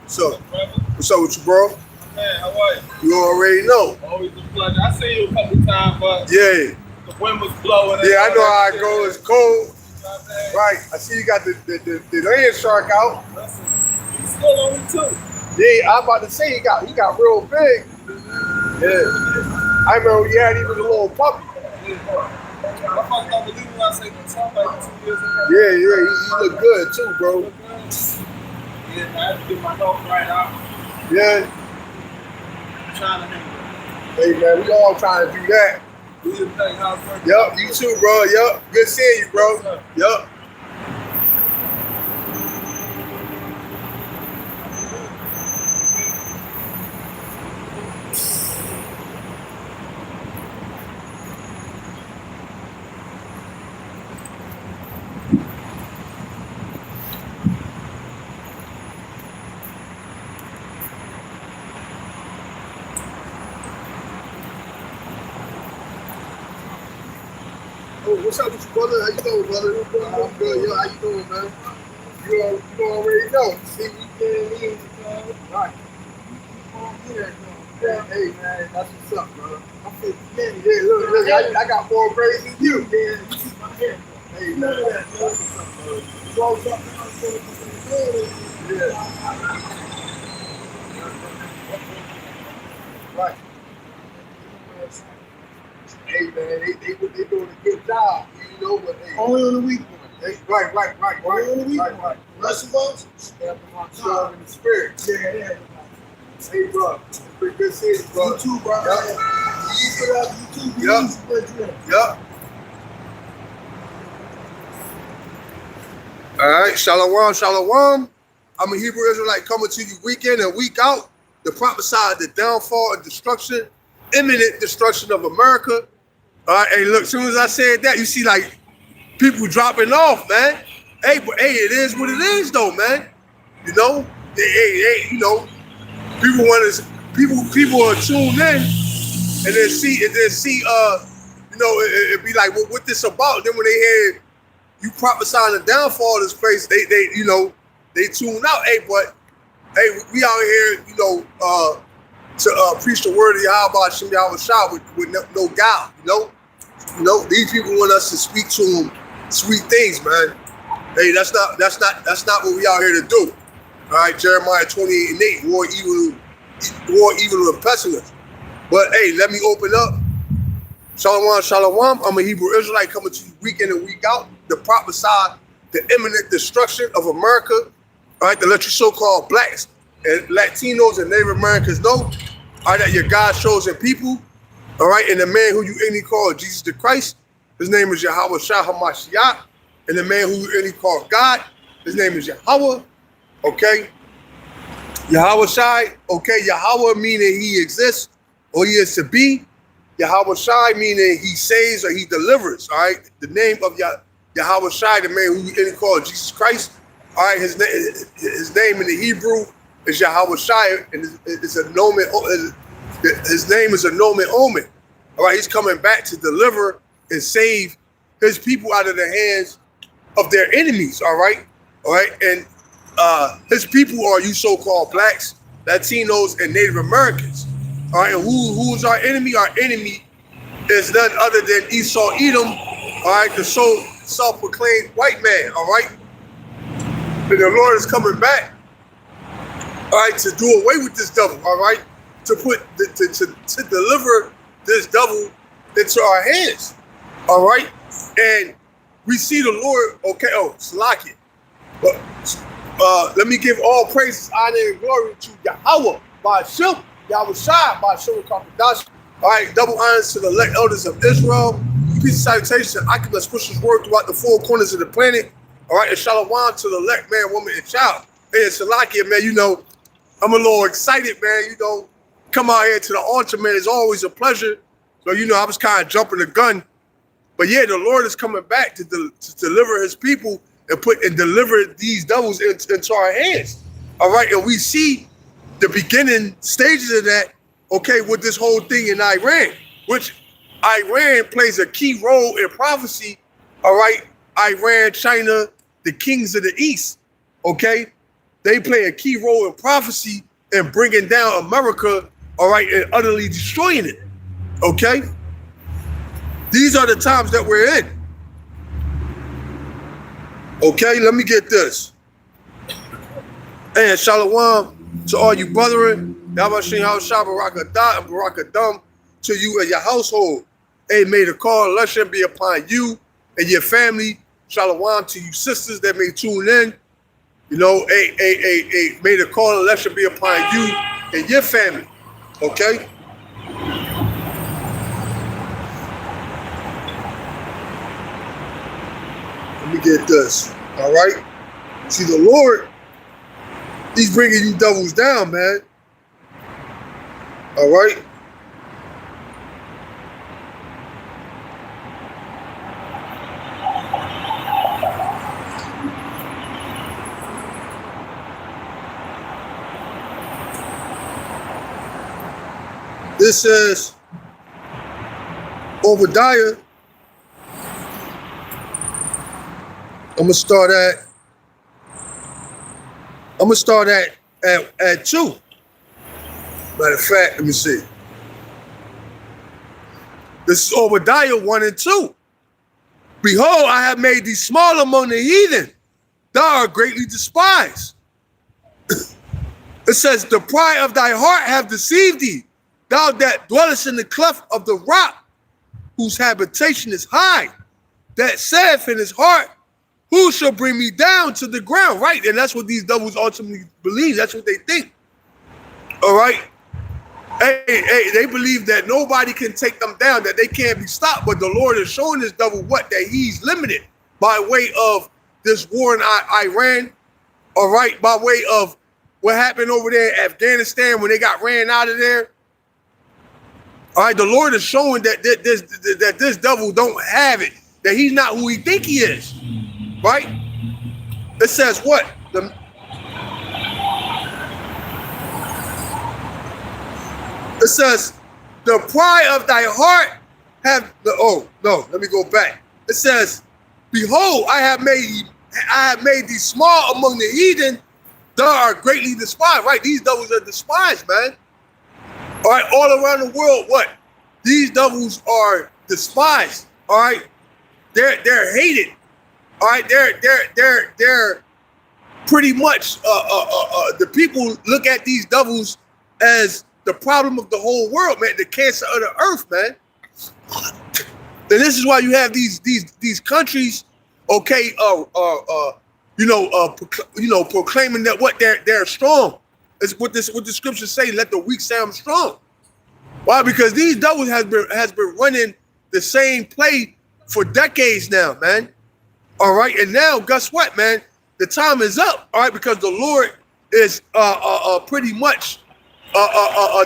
So, what's up with you, bro? Man, how are you? You already know. Always a pleasure. I seen you a couple times, but Yeah. the wind was blowing. Yeah, I know how it goes. It's cold. Right. Right. I see you got the land shark out. Listen, he's still on me too. Yeah, I'm about to say he got real big. Yeah. I remember he had even a little puppy. I fucked up with you when I say something like 2 years ago. Yeah, he look good too, bro. Yeah, I had to get my health right out. Yeah. I'm trying to handle Hey man, we all trying to do that. it. Do your thing, how's it? Yup, you too, bro. Yup. Good seeing you, bro. Yup. Oh, what's up with you, brother? How you doing, brother? I'm good. Yo, how you doing, man? You already know. See, we can right. Yeah, hey, man, that's what's up, bro. I'm 50 minutes. Yeah, look, I got more braids than you. Yeah, you see my hair. Hey, man, that's what's up, bro. You always up yeah. Right. Hey man, they doing a good job. You know what? Hey, only on the weekend. Right. Only on the weekend. Right. Rest of us, step on job in the spirit. Yeah. Hey, bro, pretty good seeing you, bro. You too, bro. Yup. All right, shalom. I'm a Hebrew Israelite coming to you week in and week out. The prophesied the downfall and destruction, imminent destruction of America. All right, hey, look, as soon as I said that, you see like people dropping off, man. Hey, but hey, it is what it is, though, man. You know, you know, people are tuned in and then see, you know, it'd be like, well, what this about? Then when they hear you prophesying the downfall of this place, they you know, they tune out. Hey, but hey, we out here, you know, to preach the word of Yahweh Shem Yahweh Shah with no guile, you know. You know, these people want us to speak to them sweet things, man. Hey, that's not what we out here to do. All right, Jeremiah 28:8, war evil and pestilence. But hey, let me open up. Shalom. I'm a Hebrew Israelite coming to you week in and week out. The prophesied the imminent destruction of America. All right, to let you so-called blacks and Latinos and Native Americans know, all right, that you're God's chosen people. All right, and the man who you any call Jesus the Christ, his name is Yahweh Shah HaMashiach. And the man who you any call God, his name is Yahweh. Okay? Yahweh Shai, okay, Yahweh meaning he exists or he is to be. Yahweh Shai meaning he saves or he delivers. All right, the name of Yahweh Shai, the man who you any call Jesus Christ. All right, his name in the Hebrew is Yahweh Shai, and it's a nomen. His name is a nomen omen. All right, he's coming back to deliver and save his people out of the hands of their enemies. All right, and his people are you so-called blacks, Latinos, and Native Americans. All right, and who's our enemy? Our enemy is none other than Esau Edom, all right, the self-proclaimed white man, all right? And the Lord is coming back, all right, to do away with this devil, all right? To deliver this devil into our hands, all right? And we see the Lord, okay, Salakia. But let me give all praises, honor, and glory to Yahweh, Ba'ashem, Yahweh Shai, Ba'ashem Kakadash. All right, double honors to the elect elders of Israel. Peace and salutation, I can push his word throughout the four corners of the planet. All right, and shalom to the elect man, woman, and child. Hey, Salakia, man, you know, I'm a little excited, man. You know, come out here to the altar, man. It's always a pleasure. So, you know, I was kind of jumping the gun. But yeah, the Lord is coming back to deliver his people and deliver these devils into our hands. All right, and we see the beginning stages of that, okay, with this whole thing in Iran, which Iran plays a key role in prophecy, all right? Iran, China, the kings of the East, okay? They play a key role in prophecy and bringing down America, all right, and utterly destroying it, okay? These are the times that we're in. Okay, let me get this. And shalom to all you brethren. Yabashim Haushah Barakadah and Barakadam to you and your household. Hey, may the call election be upon you and your family. Shalom to you sisters that may tune in. You know, may the call election be upon you and your family. Okay? Let me get this. All right? See, the Lord, he's bringing you devils down, man. All right? This says Obadiah. I'm gonna start at 2. Matter of fact, let me see. This is Obadiah 1 and 2. Behold, I have made thee small among the heathen. Thou art greatly despised. It says, the pride of thy heart have deceived thee. Thou that dwellest in the cleft of the rock, whose habitation is high, that saith in his heart, who shall bring me down to the ground? Right? And that's what these devils ultimately believe. That's what they think. All right? Hey, they believe that nobody can take them down, that they can't be stopped. But the Lord is showing this devil what? That he's limited by way of this war in Iran. All right? By way of what happened over there in Afghanistan when they got ran out of there. All right? The Lord is showing that this devil don't have it, that he's not who he think he is. Right? It says what? It says, the pride of thy heart have the, oh no, let me go back. It says, behold, I have made thee small among the heathen, thou art greatly despised. Right? These devils are despised, man. All right, all around the world, what? These devils are despised. All right, they're hated. All right, they're pretty much the people look at these devils as the problem of the whole world, man, the cancer of the earth, man. And this is why you have these countries, okay, proclaiming that what they're strong. Is what the scriptures say, let the weak say I'm strong. Why? Because these devils has been running the same play for decades now, man. All right, and now guess what, man? The time is up. All right, because the Lord is pretty much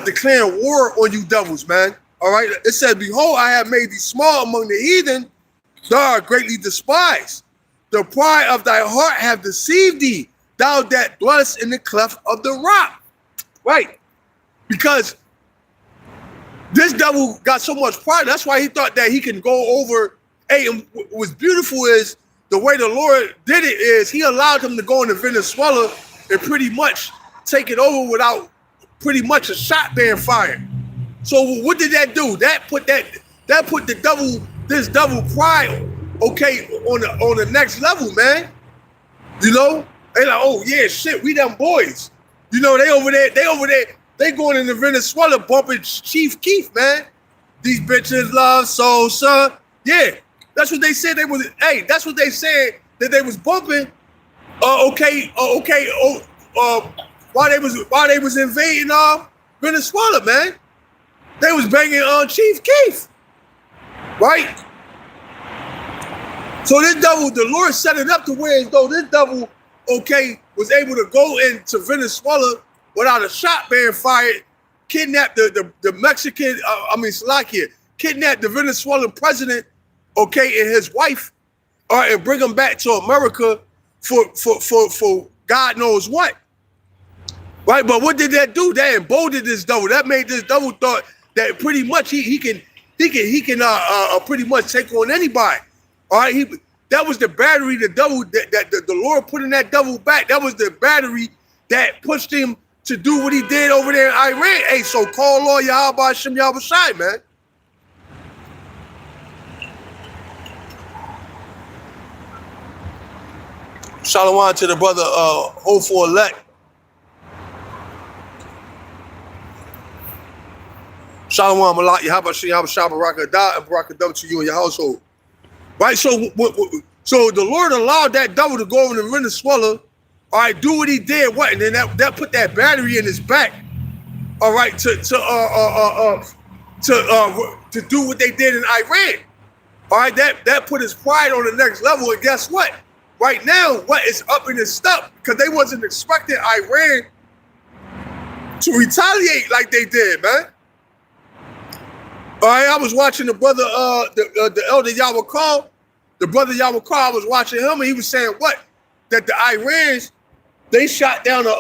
declaring war on you devils, man. All right, it says, behold, I have made thee small among the heathen, thou art greatly despised. The pride of thy heart have deceived thee, thou that dwellest in the cleft of the rock. Right, because this devil got so much pride. That's why he thought that he can go over. Hey, and what's beautiful is the way the Lord did it is he allowed him to go into Venezuela and pretty much take it over without pretty much a shot being fired. So what did that do? That put this devil pride, okay, on the next level, man. You know, they like, oh yeah, shit, we them boys. You know, they over there, they going into Venezuela bumping Chief Keef, man. These bitches love Sosa. Yeah, that's what they said they was. Hey, that's what they said that they was bumping. While they was invading Venezuela, man. They was banging Chief Keef, right? So this devil, the Lord set it up to where as though this devil, okay, was able to go into Venezuela without a shot being fired, kidnap the Mexican, Slovakia, kidnap the Venezuelan president, okay, and his wife, and bring them back to America for God knows what, right? But what did that do? That emboldened this devil. That made this devil thought that pretty much he can pretty much take on anybody. All right, that was the battery the devil that the Lord put in that devil back. That was the battery that pushed him to do what he did over there in Iran. Hey, so call Lord Yahweh Hashem Yahweh Shai, man. Shalom to the brother Hopeful Elect. Shalom Malak Yahweh Hashem Yahweh Shai Baraka Da and Baraka W to you and your household. Right, so the Lord allowed that devil to go over to Venezuela, all right, do what he did, what, and then that put that battery in his back, all right, to do what they did in Iran, all right, that put his pride on the next level, and guess what? Right now, what is up in his stuff, because they wasn't expecting Iran to retaliate like they did, man. All right, I was watching the brother, the elder Yahweh Call, the brother Yahweh Call. I was watching him, and he was saying what? That the Iranians, they shot down a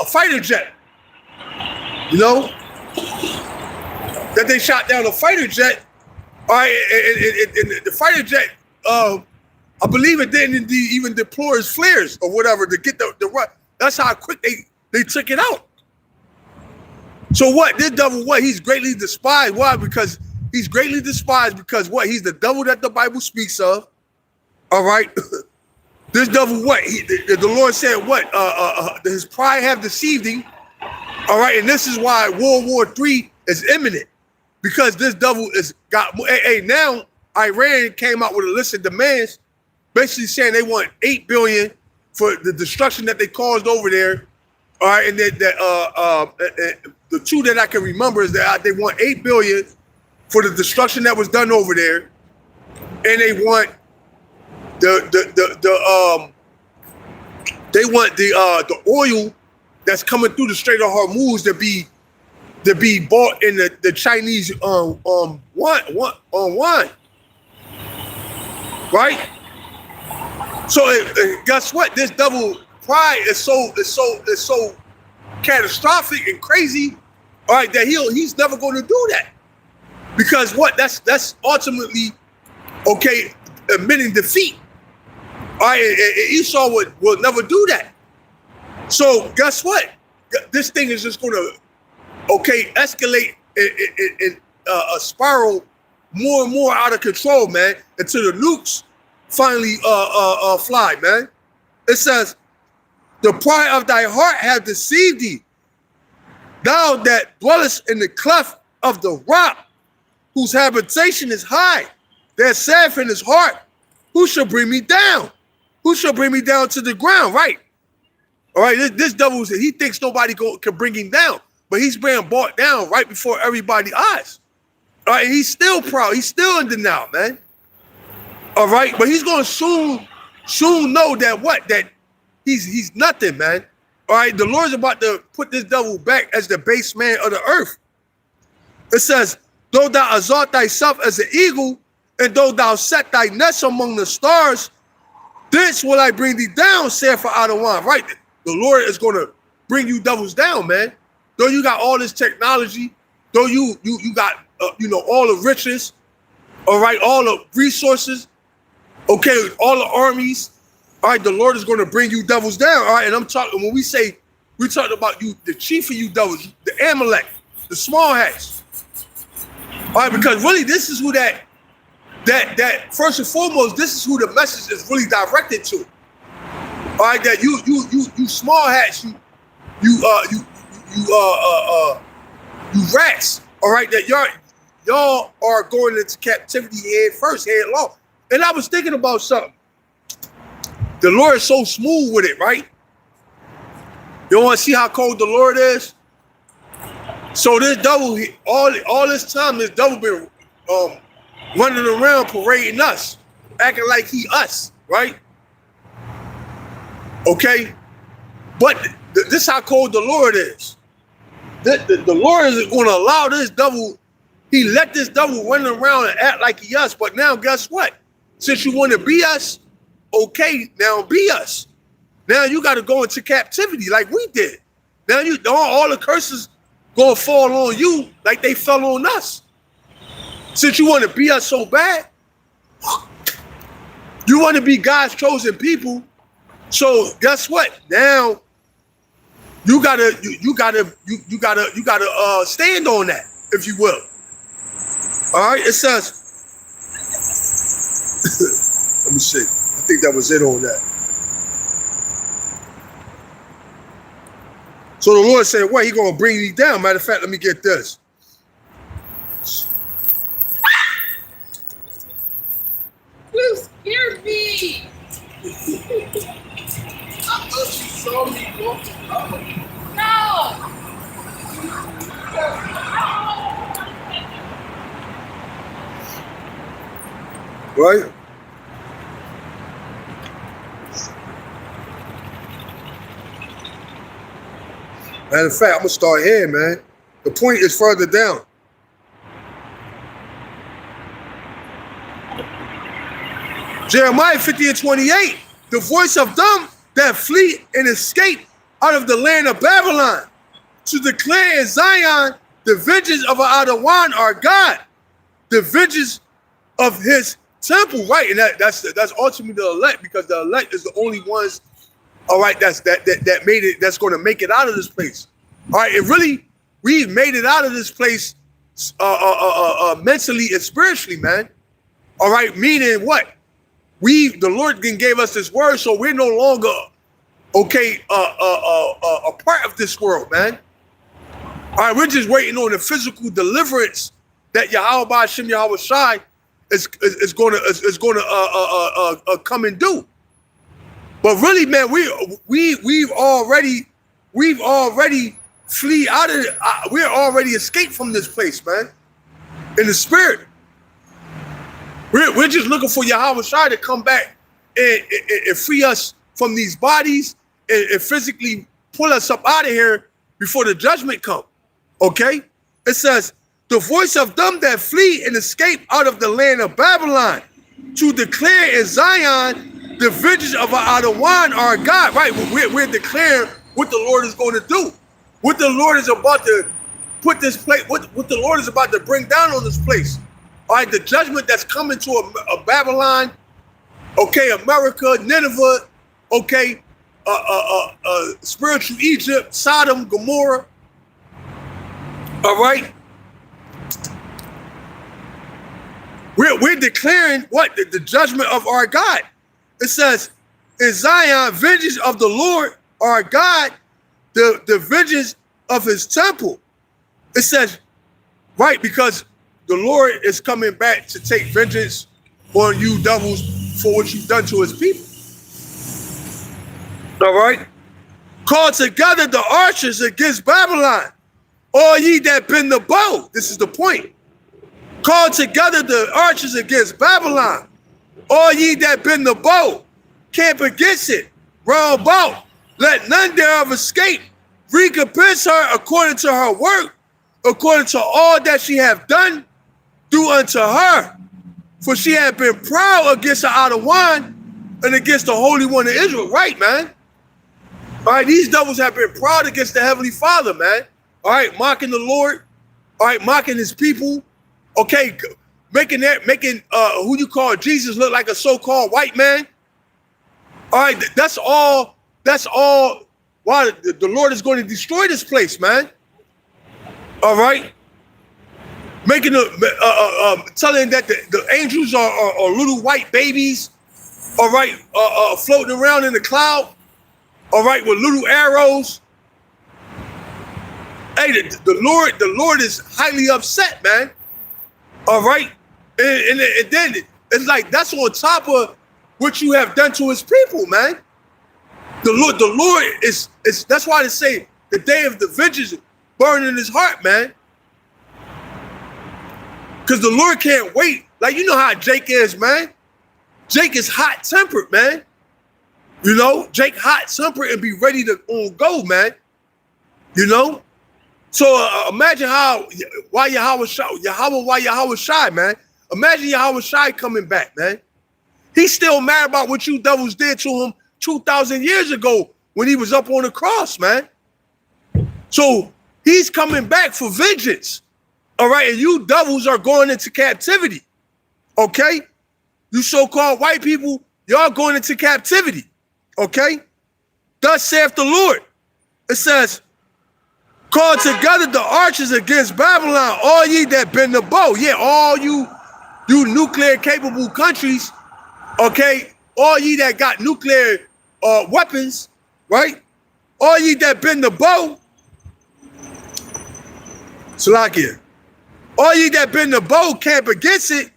fighter jet. You know, that they shot down a fighter jet. All right, and the fighter jet, I believe it didn't even deploy its flares or whatever to get the run. That's how quick they took it out. So what? This devil, what? He's greatly despised. Why? Because he's greatly despised because what? He's the devil that the Bible speaks of. All right. This devil, what? The Lord said, what? His pride have deceived him. All right. And this is why World War III is imminent, because this devil is got. Hey, now Iran came out with a list of demands, basically saying they want $8 billion for the destruction that they caused over there. All right, and the two that I can remember is that they want $8 billion for the destruction that was done over there, and they want the oil that's coming through the Strait of Hormuz to be bought in the Chinese yuan, right? So guess what? This double pride is so catastrophic and crazy, all right, that he's never going to do that, because what? That's ultimately, okay, admitting defeat. All right, and Esau will never do that. So guess what? This thing is just going to, okay, escalate and spiral more and more out of control, man, until the nukes finally fly, man. It says, the pride of thy heart hath deceived thee. Thou that dwellest in the cleft of the rock, whose habitation is high, that saith in his heart, who shall bring me down? Who shall bring me down to the ground? Right. All right, this devil, he thinks nobody can bring him down, but he's being brought down right before everybody's eyes. All right, he's still proud. He's still in denial, man. All right, but he's going to soon know that what? That he's nothing, man. All right, the Lord's about to put this devil back as the base man of the earth. It says, though thou exalt thyself as an eagle, and though thou set thy nest among the stars, this will I bring thee down, saith Adawan. Right, the Lord is going to bring you devils down, man. Though you got all this technology, though you got all the riches, all right, all the resources, okay, all the armies, All right, the Lord is going to bring you devils down. All right, and I'm talking, when we say, we're talking about you, the chief of you devils, the Amalek, the small hats. All right, because really this is who that first and foremost, this is who the message is really directed to. All right, that you small hats, you rats. All right, that y'all are going into captivity headlong. And I was thinking about something. The Lord is so smooth with it, right? You want to see how cold the Lord is? So this devil, all this time, this devil been running around parading us, acting like he us, right? Okay, but this how cold the Lord is. The Lord isn't going to allow this devil. He let this devil run around and act like he us. But now, guess what? Since you want to be us, okay, now be us. Now you got to go into captivity like we did. Now all the curses gonna fall on you like they fell on us. Since you want to be us so bad, you want to be God's chosen people. So guess what? Now you gotta stand on that, if you will. All right, it says. Let me see. I think that was it on that. So the Lord said, "What? He gonna bring you down?" Matter of fact, let me get this. You scared me. I thought you saw me walking up. No. Right? Matter of fact, I'm gonna start here, man. The point is further down. Jeremiah 50:28. The voice of them that flee and escape out of the land of Babylon, to declare in Zion the vengeance of Adawan our God, the vengeance of his temple. Right, and that's ultimately the elect, because the elect is the only ones. All right, that made it. That's going to make it out of this place. All right, and really, we've made it out of this place mentally and spiritually, man. All right, meaning what? The Lord gave us this word, so we're no longer a part of this world, man. All right, we're just waiting on the physical deliverance that Yahweh Hashem Yahweh Shai is going to come and do. But really, man, we've already flee out of it. We're already escaped from this place, man. In the spirit, we're just looking for Yahweh Shai to come back and free us from these bodies and physically pull us up out of here before the judgment come. Okay, it says the voice of them that flee and escape out of the land of Babylon, to declare in Zion the vengeance of Adawan our God. Right, we're declaring what the Lord is going to do, what the Lord is about to put this place, what the Lord is about to bring down on this place. All right, the judgment that's coming to a Babylon, okay, America, Nineveh, okay, spiritual Egypt, Sodom, Gomorrah. All right, we're declaring what? The judgment of our God. It says in Zion, vengeance of the Lord our God, the vengeance of his temple. It says, right, because the Lord is coming back to take vengeance on you devils for what you've done to his people. All right. Call together the archers against Babylon, all ye that bend the bow. This is the point. Call together the archers against Babylon, all ye that bend the bow. Camp against it, round about. Let none thereof escape. Recompense her according to her work, according to all that she hath done, do unto her. For she had been proud against the Adawan and against the Holy One of Israel. Right, man? All right, these devils have been proud against the Heavenly Father, man. All right, mocking the Lord. All right, mocking his people. Okay, making who you call Jesus look like a so-called white man. All right, that's all. That's all. Why the Lord is going to destroy this place, man. All right, making telling that the angels are little white babies. All right, floating around in the cloud. All right, with little arrows. Hey, the Lord is highly upset, man. All right, and then it's like that's on top of what you have done to his people, man. The Lord is that's why they say the day of the vengeance burning in his heart, man. Because the Lord can't wait. Like, you know how Jake is, man. Jake is hot-tempered, man. You know, Jake hot-tempered and be ready to go, man. You know? So imagine why Yahweh Shai, man. Imagine Yahweh Shai coming back, man. He's still mad about what you devils did to him 2,000 years ago when he was up on the cross, man. So he's coming back for vengeance. All right, and you devils are going into captivity. Okay? You so-called white people, y'all going into captivity. Okay? Thus saith the Lord. It says, call together the archers against Babylon, all ye that bend the bow. Yeah, all you nuclear capable countries, okay? All ye that got nuclear weapons, right? All ye that bend the bow. Salakia. All ye that bend the bow camp against it,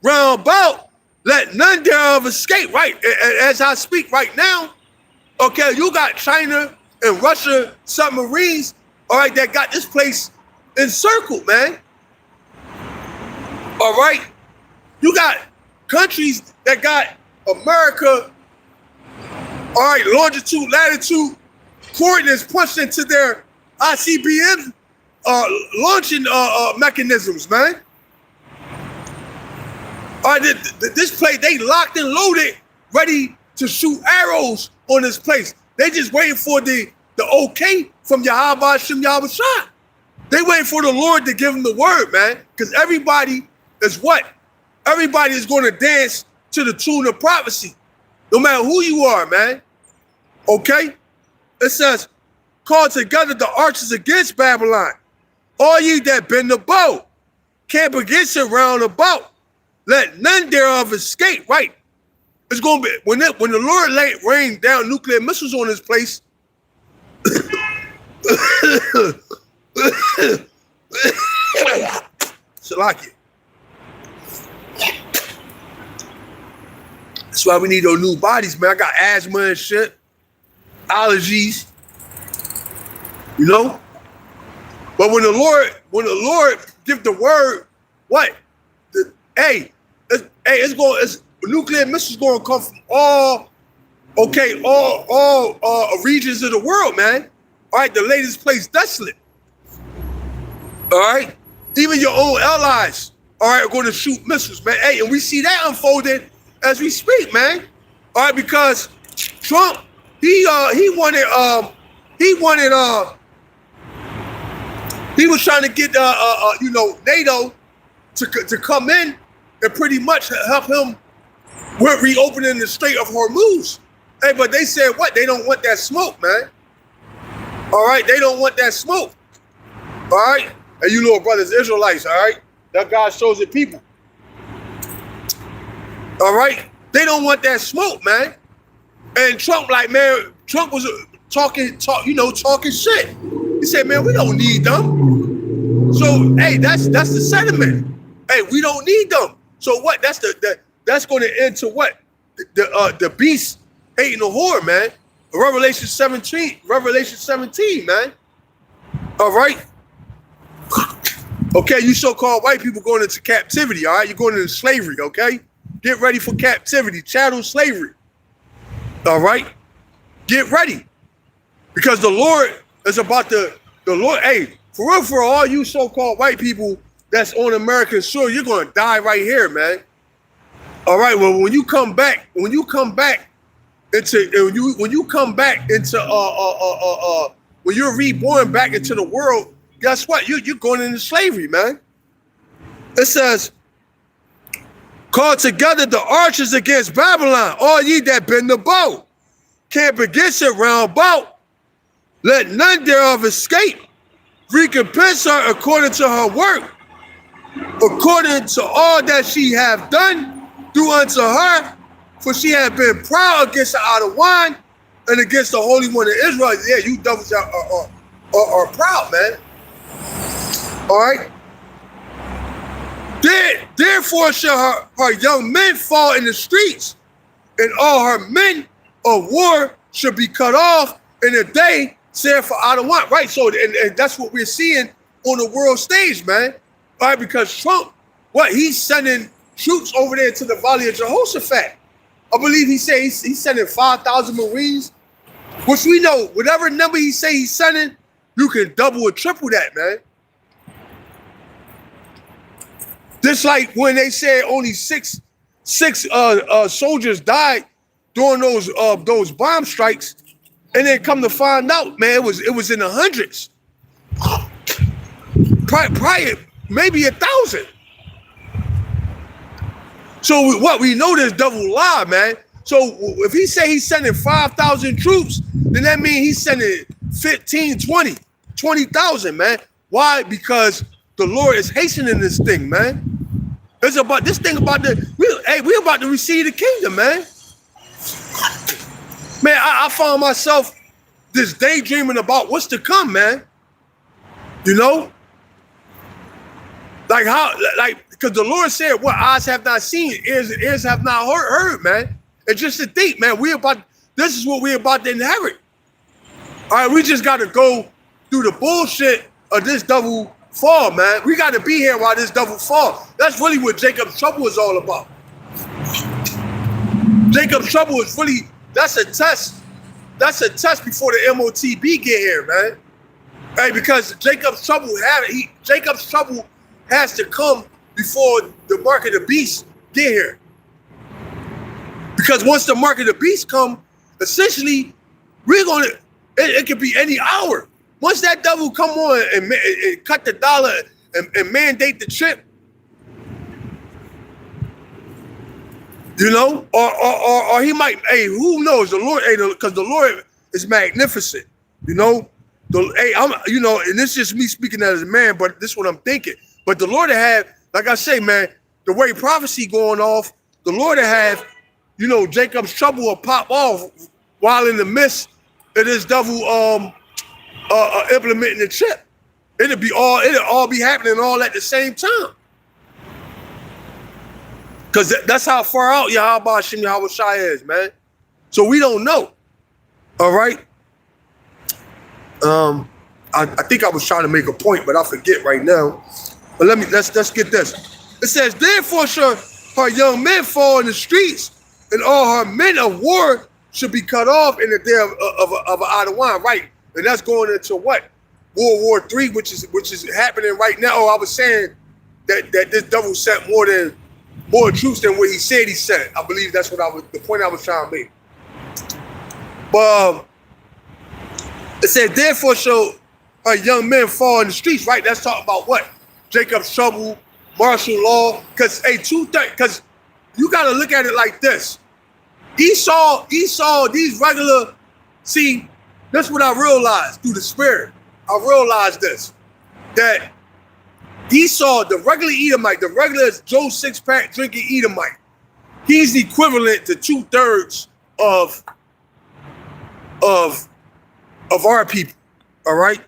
round about, let none thereof escape, right? As I speak right now, okay, you got China and Russia submarines, all right, that got this place encircled, man. All right? You got countries that got America, all right, longitude, latitude, coordinates punched into their ICBM launching mechanisms, man. All right, this place, they locked and loaded, ready to shoot arrows on this place. They just waiting for the okay from Yahweh Shem Yahweh Shai. They waiting for the Lord to give them the word, man. Because everybody is what? Everybody is going to dance to the tune of prophecy. No matter who you are, man. Okay? It says, call together the archers against Babylon. All ye that bend the bow, camp against it round about. Let none thereof escape, right? It's going to be, when the Lord rained down nuclear missiles on this place, Salakia. That's why we need those new bodies, man. I got asthma and shit, allergies, you know. But when the Lord give the word, what? Nuclear missiles going to come from all regions of the world, man. All right, the latest place desolate. All right, even your own allies, all right, are going to shoot missiles, man. Hey, and we see that unfolding as we speak, man. All right, because Trump, he was trying to get NATO to come in and pretty much help him with reopening the Strait of Hormuz. Hey, but they said what? They don't want that smoke, man. All right, they don't want that smoke. All right, and you little brothers, Israelites, all right, that God's chosen people. All right, they don't want that smoke, man. And Trump, like, man, Trump was talking shit. He said, man, we don't need them. So, hey, that's the sentiment. Hey, we don't need them. So what? That's going to end to what? The beast hating the whore, man. Revelation 17, man. All right. Okay, you so-called white people going into captivity, all right? You're going into slavery, okay? Get ready for captivity, chattel slavery. All right? Get ready. Because the Lord is about the Lord, hey, for real, for all you so-called white people that's on American soil, you're going to die right here, man. All right, well, when you come back into when you're reborn back into the world, guess what? You're going into slavery, man. It says, call together the archers against Babylon, all ye that bend the bow. camp against it round about. Let none thereof escape. Recompense her according to her work, according to all that she hath done, do unto her. For she hath been proud against the idle wine and against the Holy One of Israel. Yeah, you devils are proud, man. All right. Therefore shall her young men fall in the streets, and all her men of war shall be cut off in a day, said for idle wine. Right. So, and that's what we're seeing on the world stage, man. All right, because Trump, he's sending troops over there to the Valley of Jehoshaphat. I believe he said he's sending 5,000 Marines, which we know, whatever number he say he's sending, you can double or triple that, man. Just like when they said only six soldiers died during those bomb strikes, and then come to find out, man, it was in the hundreds. Probably maybe 1,000. So we know this double lie, man. So if he say he's sending 5,000 troops, then that means he's sending 15, 20,000, man. Why? Because the Lord is hastening this thing, man. It's about this thing about we're about to receive the kingdom, man. Man, I found myself this daydreaming about what's to come, man. You know? Because the Lord said, what eyes have not seen, ears have not heard, man. And just to think, man, this is what we're about to inherit. All right, we just got to go through the bullshit of this double fall, man. We got to be here while this double fall. That's really what Jacob's trouble is all about. Jacob's trouble is really, that's a test. That's a test before the MOTB get here, man. Hey, because Jacob's trouble has to come before the mark of the beast get here. Because once the mark of the beast come, essentially, it could be any hour. Once that devil come on and cut the dollar and mandate the chip, you know, or he might, who knows? The Lord, because the Lord is magnificent, you know. And this is just me speaking as a man, but this is what I'm thinking. But the Lord had, like I say, man, the way prophecy going off, the Lord have, Jacob's trouble will pop off while in the midst of this devil implementing the chip. It'll all be happening all at the same time. Because that's how far out Yahweh Hashem Yahweh Shai is, man. So we don't know. All right. I think I was trying to make a point, but I forget right now. But let's get this. It says, therefore shall her young men fall in the streets, and all her men of war should be cut off in the day of an idle wine. Right. And that's going into what? World War III, which is happening right now. Oh, I was saying that this devil sent more troops than what he said he sent. I believe that's what the point I was trying to make. But it said, therefore shall her young men fall in the streets, right? That's talking about what? Jacob's trouble, martial law. Because you got to look at it like this. Esau, these regular, see, that's what I realized through the spirit. I realized this, that Esau, the regular Edomite, the regular Joe six-pack drinking Edomite, he's equivalent to 2/3 of our people. All right.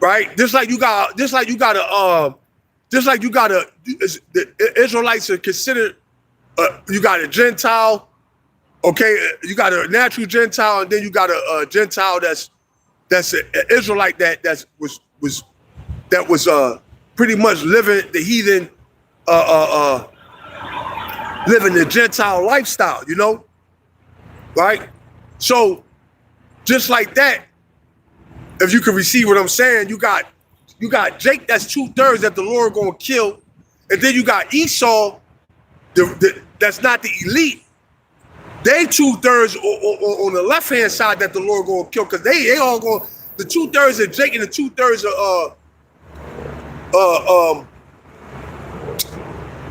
Right. Just like you got the Israelites are considered. You got a Gentile. Okay, you got a natural Gentile, and then you got a Gentile that's an Israelite that was pretty much living the heathen, living the Gentile lifestyle, right? So just like that, if you can receive what I'm saying, you got Jake, that's 2/3 that the Lord gonna kill, and then you got Esau, that's not the elite. They 2/3 on the left hand side that the Lord gonna kill, because they all going, the 2/3 of Jake and the 2/3 of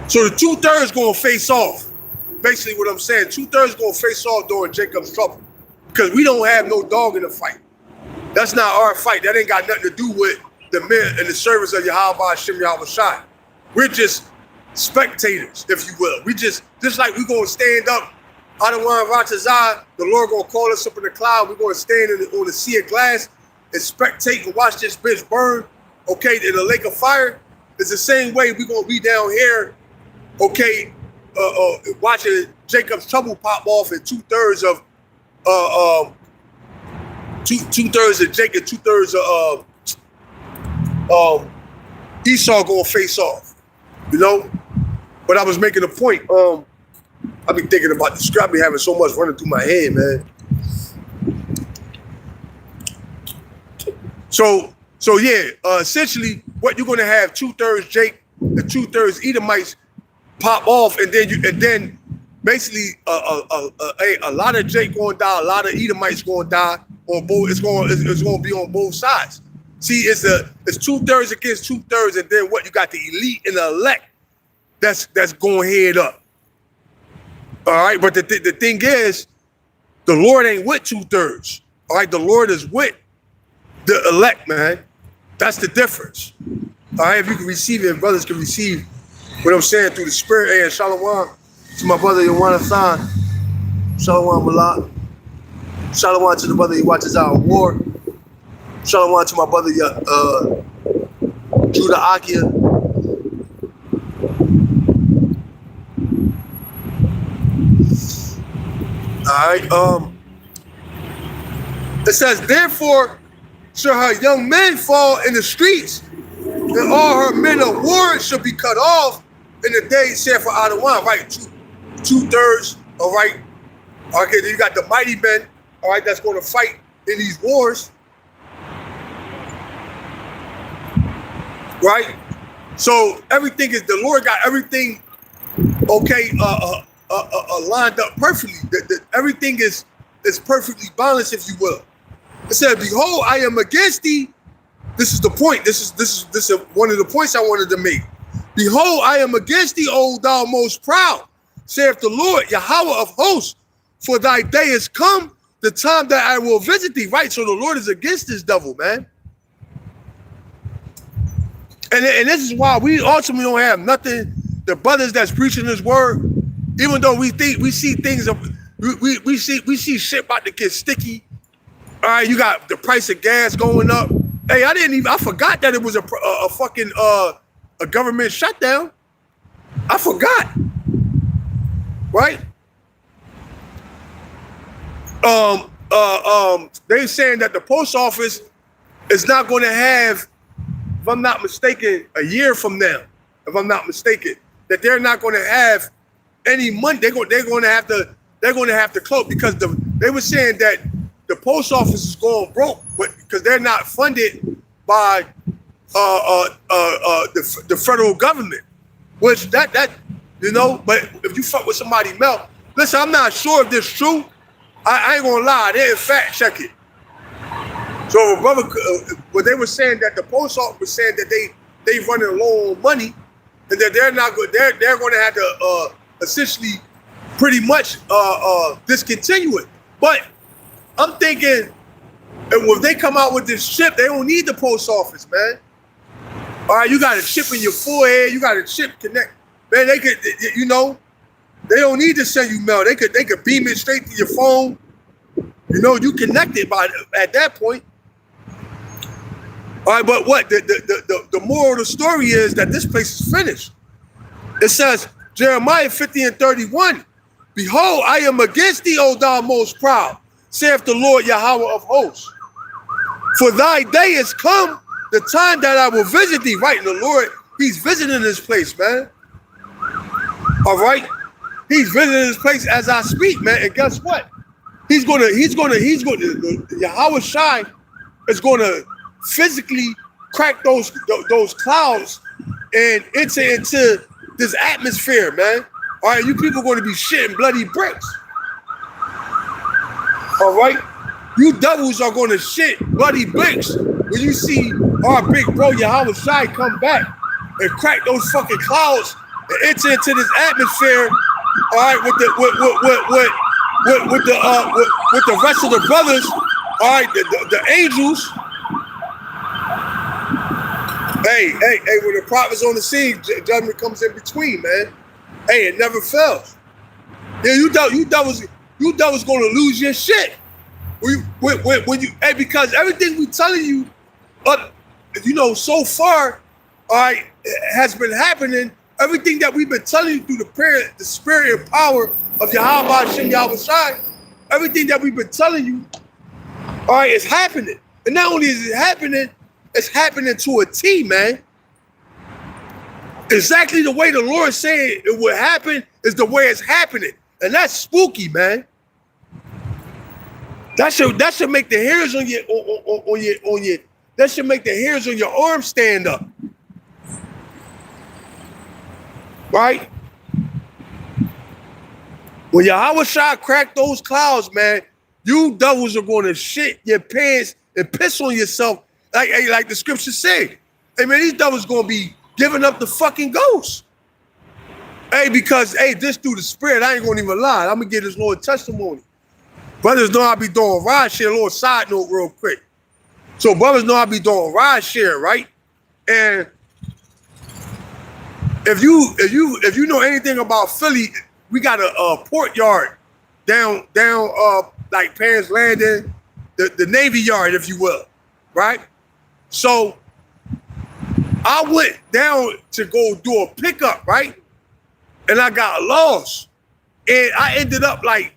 so the 2/3 gonna face off. basically what I'm saying. 2/3 gonna face off during Jacob's trouble. Because we don't have no dog in the fight. That's not our fight. That ain't got nothing to do with the men and the service of Yahweh Hashem Yahweh Shai. We're just spectators, if you will. We just like we gonna stand up, Adawan Ratazah, the Lord gonna call us up in the cloud. We're gonna stand on the sea of glass and spectate and watch this bitch burn, okay, in a lake of fire. It's the same way we're gonna be down here, okay, watching Jacob's trouble pop off and 2/3 of two-thirds of Jacob, 2/3 of Esau gonna face off, you know. But I was making a point. I be thinking about the script. I be having so much running through my head, man. So yeah, essentially, what you're gonna have 2/3 Jake and 2/3 Edomites pop off, and then basically a lot of Jake gonna die, a lot of Edomites gonna die on both. It's gonna be on both sides. See, it's 2/3 against 2/3, and then what you got the elite and the elect that's going head up. All right, but the thing is, the Lord ain't with 2/3. All right, the Lord is with the elect, man. That's the difference. All right, if you can receive it, brothers can receive what I'm saying through the spirit. Hey, and shalom to my brother Yowana San. Shalom Malak. Shalom to the brother who watches our war. Shalom to my brother Judah Akia. All right. It says, therefore, shall her young men fall in the streets, and all her men of war shall be cut off in the day, said for Adawan. Right, 2/3. All right. Okay, then you got the mighty men. All right, that's going to fight in these wars. Right. So everything is, the Lord got everything. Okay. Lined up perfectly. Everything is perfectly balanced, if you will. It said, behold, I am against thee. This is the point. This is one of the points I wanted to make. Behold, I am against thee, O thou most proud, saith the Lord, Yahweh of hosts, for thy day is come, the time that I will visit thee. Right, so the Lord is against this devil, man. And this is why we ultimately don't have nothing. The brothers that's preaching this word, even though we see things, we see shit about to get sticky. All right, you got the price of gas going up. Hey, I forgot that it was a fucking a government shutdown. I forgot. Right? They saying that the post office is not going to have, if I'm not mistaken, a year from now, if I'm not mistaken, that they're not going to have any money. They're going to have to close, because they were saying that the post office is going broke, but because they're not funded by the federal government, which that you know. But if you fuck with somebody melt, listen, I'm not sure if this is true. I ain't gonna lie, they didn't fact check it. So, brother, but they were saying that the post office was saying that they running low on money, and that they're not good. They're going to have to essentially pretty much discontinue it. But I'm thinking, and when they come out with this chip, they don't need the post office, man. All right, you got a chip in your forehead, you got a chip connect, man. They could, you know, they don't need to send you mail. They could beam it straight to your phone. You know, you connected at that point. All right, but what the moral of the story is that this place is finished. It says, Jeremiah 50:31, behold, I am against thee, O thou most proud, saith the Lord Yahweh of hosts. For thy day is come, the time that I will visit thee. Right, and the Lord, he's visiting this place, man. All right, he's visiting this place as I speak, man. And guess what? He's gonna Yahweh Shai is gonna physically crack those clouds and enter into this atmosphere, man. All right, you people are going to be shitting bloody bricks. All right, you devils are going to shit bloody bricks when you see our big bro Yahweh Shai come back and crack those fucking clouds and enter into this atmosphere all right, with the rest of the brothers, all right, the angels. Hey, when the prophet's on the scene, judgment comes in between, man. Hey, it never fails. Yeah, you thought was gonna lose your shit. When you, hey, because everything we telling you, so far, all right, has been happening. Everything that we've been telling you through the spirit and power of Yahweh Hashem Yahweh Shai, everything that we've been telling you, all right, is happening. And not only is it happening, it's happening to a T, man. Exactly the way the Lord said it would happen is the way it's happening. And that's spooky, man. That should make the hairs on your that should make the hairs on your arm stand up. Right? When Yahweh Shai crack those clouds, man, you devils are going to shit your pants and piss on yourself, like the scripture say. Hey, man, these devils going to be giving up the fucking ghost. Hey, because, hey, this through the spirit, I ain't going to even lie. I'm going to give this Lord testimony. Brothers know I be doing ride share. A little side note real quick. So brothers know I be doing ride share, right? And if you know anything about Philly, we got a port yard down like Parents Landing, the Navy Yard, if you will, right? So I went down to go do a pickup, right? And I got lost. And I ended up like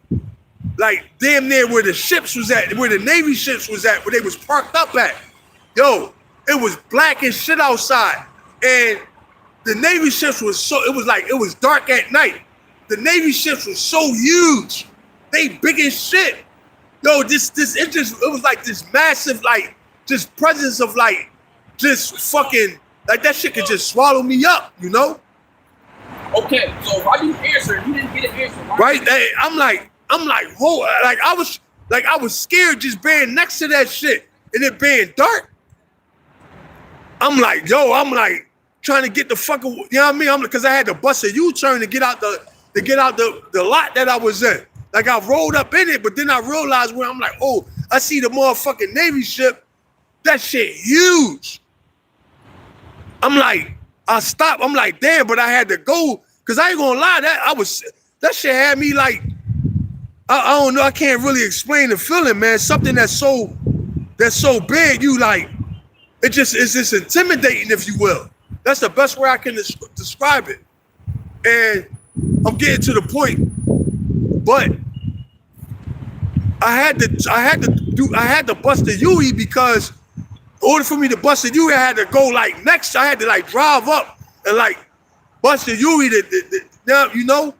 damn near where the ships was at, where the Navy ships was at, where they was parked up at. Yo, it was black as shit outside. And the Navy ships was it was dark at night. The Navy ships was so huge. They big as shit. Yo, it was like this massive, like, just presence of like, just fucking, like that shit could just swallow me up, you know? Okay, so why you answer? You didn't get an answer. Right? I'm like, I was scared just being next to that shit and it being dark. I'm like trying to get the fuck, you know what I mean? Because I had to bust a U-turn to get out the lot that I was in. Like I rolled up in it, but then I realized where I'm like, oh, I see the motherfucking Navy ship. That shit huge. I'm like, I stopped. I'm like, damn, but I had to go because I ain't gonna lie, that shit had me like, I don't know, I can't really explain the feeling, man. Something that's so big, you like, it's just intimidating, if you will. That's the best way I can describe it. And I'm getting to the point, but I had to bust the UE because in order for me to bust the UE, I had to go like next. I had to like drive up and like bust the UE. Now, you know,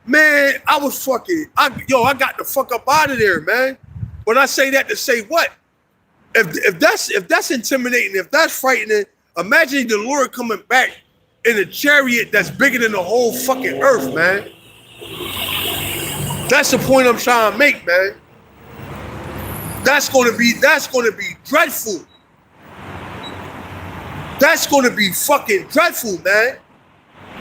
man, I was fucking, I got the fuck up out of there, man. But I say that to say what? If that's intimidating, if that's frightening, imagine the Lord coming back in a chariot that's bigger than the whole fucking earth, man. That's the point I'm trying to make, man. That's gonna be dreadful. That's gonna be fucking dreadful, man.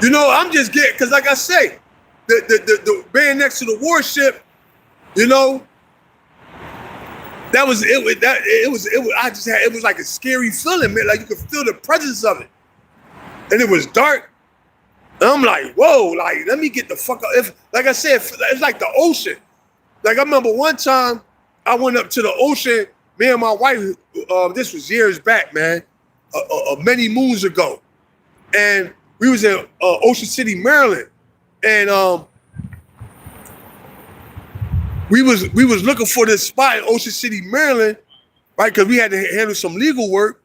You know, I'm just getting, because like I say, the being next to the warship, you know, it was like a scary feeling, man. Like you could feel the presence of it. And it was dark. And I'm like, whoa, like, let me get the fuck out. Like I said, it's like the ocean. Like I remember one time I went up to the ocean, me and my wife, this was years back, man, many moons ago. And we was in Ocean City, Maryland. And we was looking for this spot in Ocean City, Maryland, right? Because we had to handle some legal work.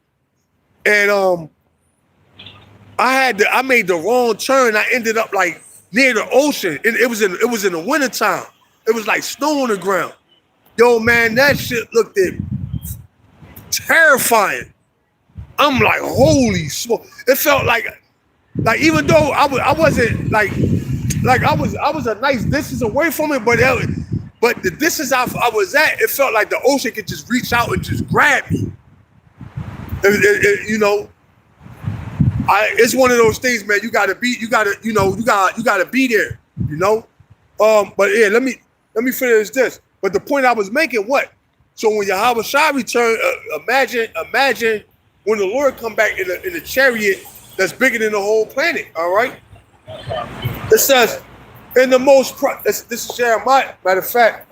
And I made the wrong turn. I ended up like near the ocean. And it was in the wintertime. It was like snow on the ground. Yo, man, that shit looked terrifying. I'm like, holy smoke. It felt like even though I wasn't like I was a nice distance away from it, but the distance I was at, it felt like the ocean could just reach out and just grab me. You know, it's one of those things, man. You gotta be there, you know. But yeah, let me finish this. But the point I was making, what? So when Yahweh Shai return, imagine when the Lord come back in a chariot that's bigger than the whole planet. All right. It says, in the most, this is Jeremiah. Matter of fact,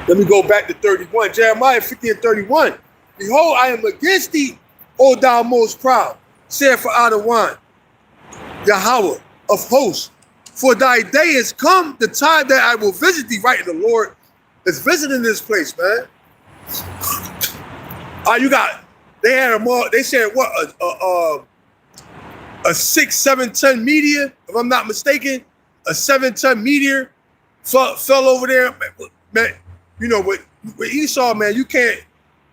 let me go back to 31. Jeremiah 50 and 31. Behold, I am against thee, O thou most proud, saith for Adonai, Yahweh of hosts. For thy day is come, the time that I will visit thee. Right, the Lord is visiting this place, man. You got, they had they said what, a 6-7 ton meteor, if I'm not mistaken, a 7-ton meteor fell over there. Man, you know, with Esau, man, you can't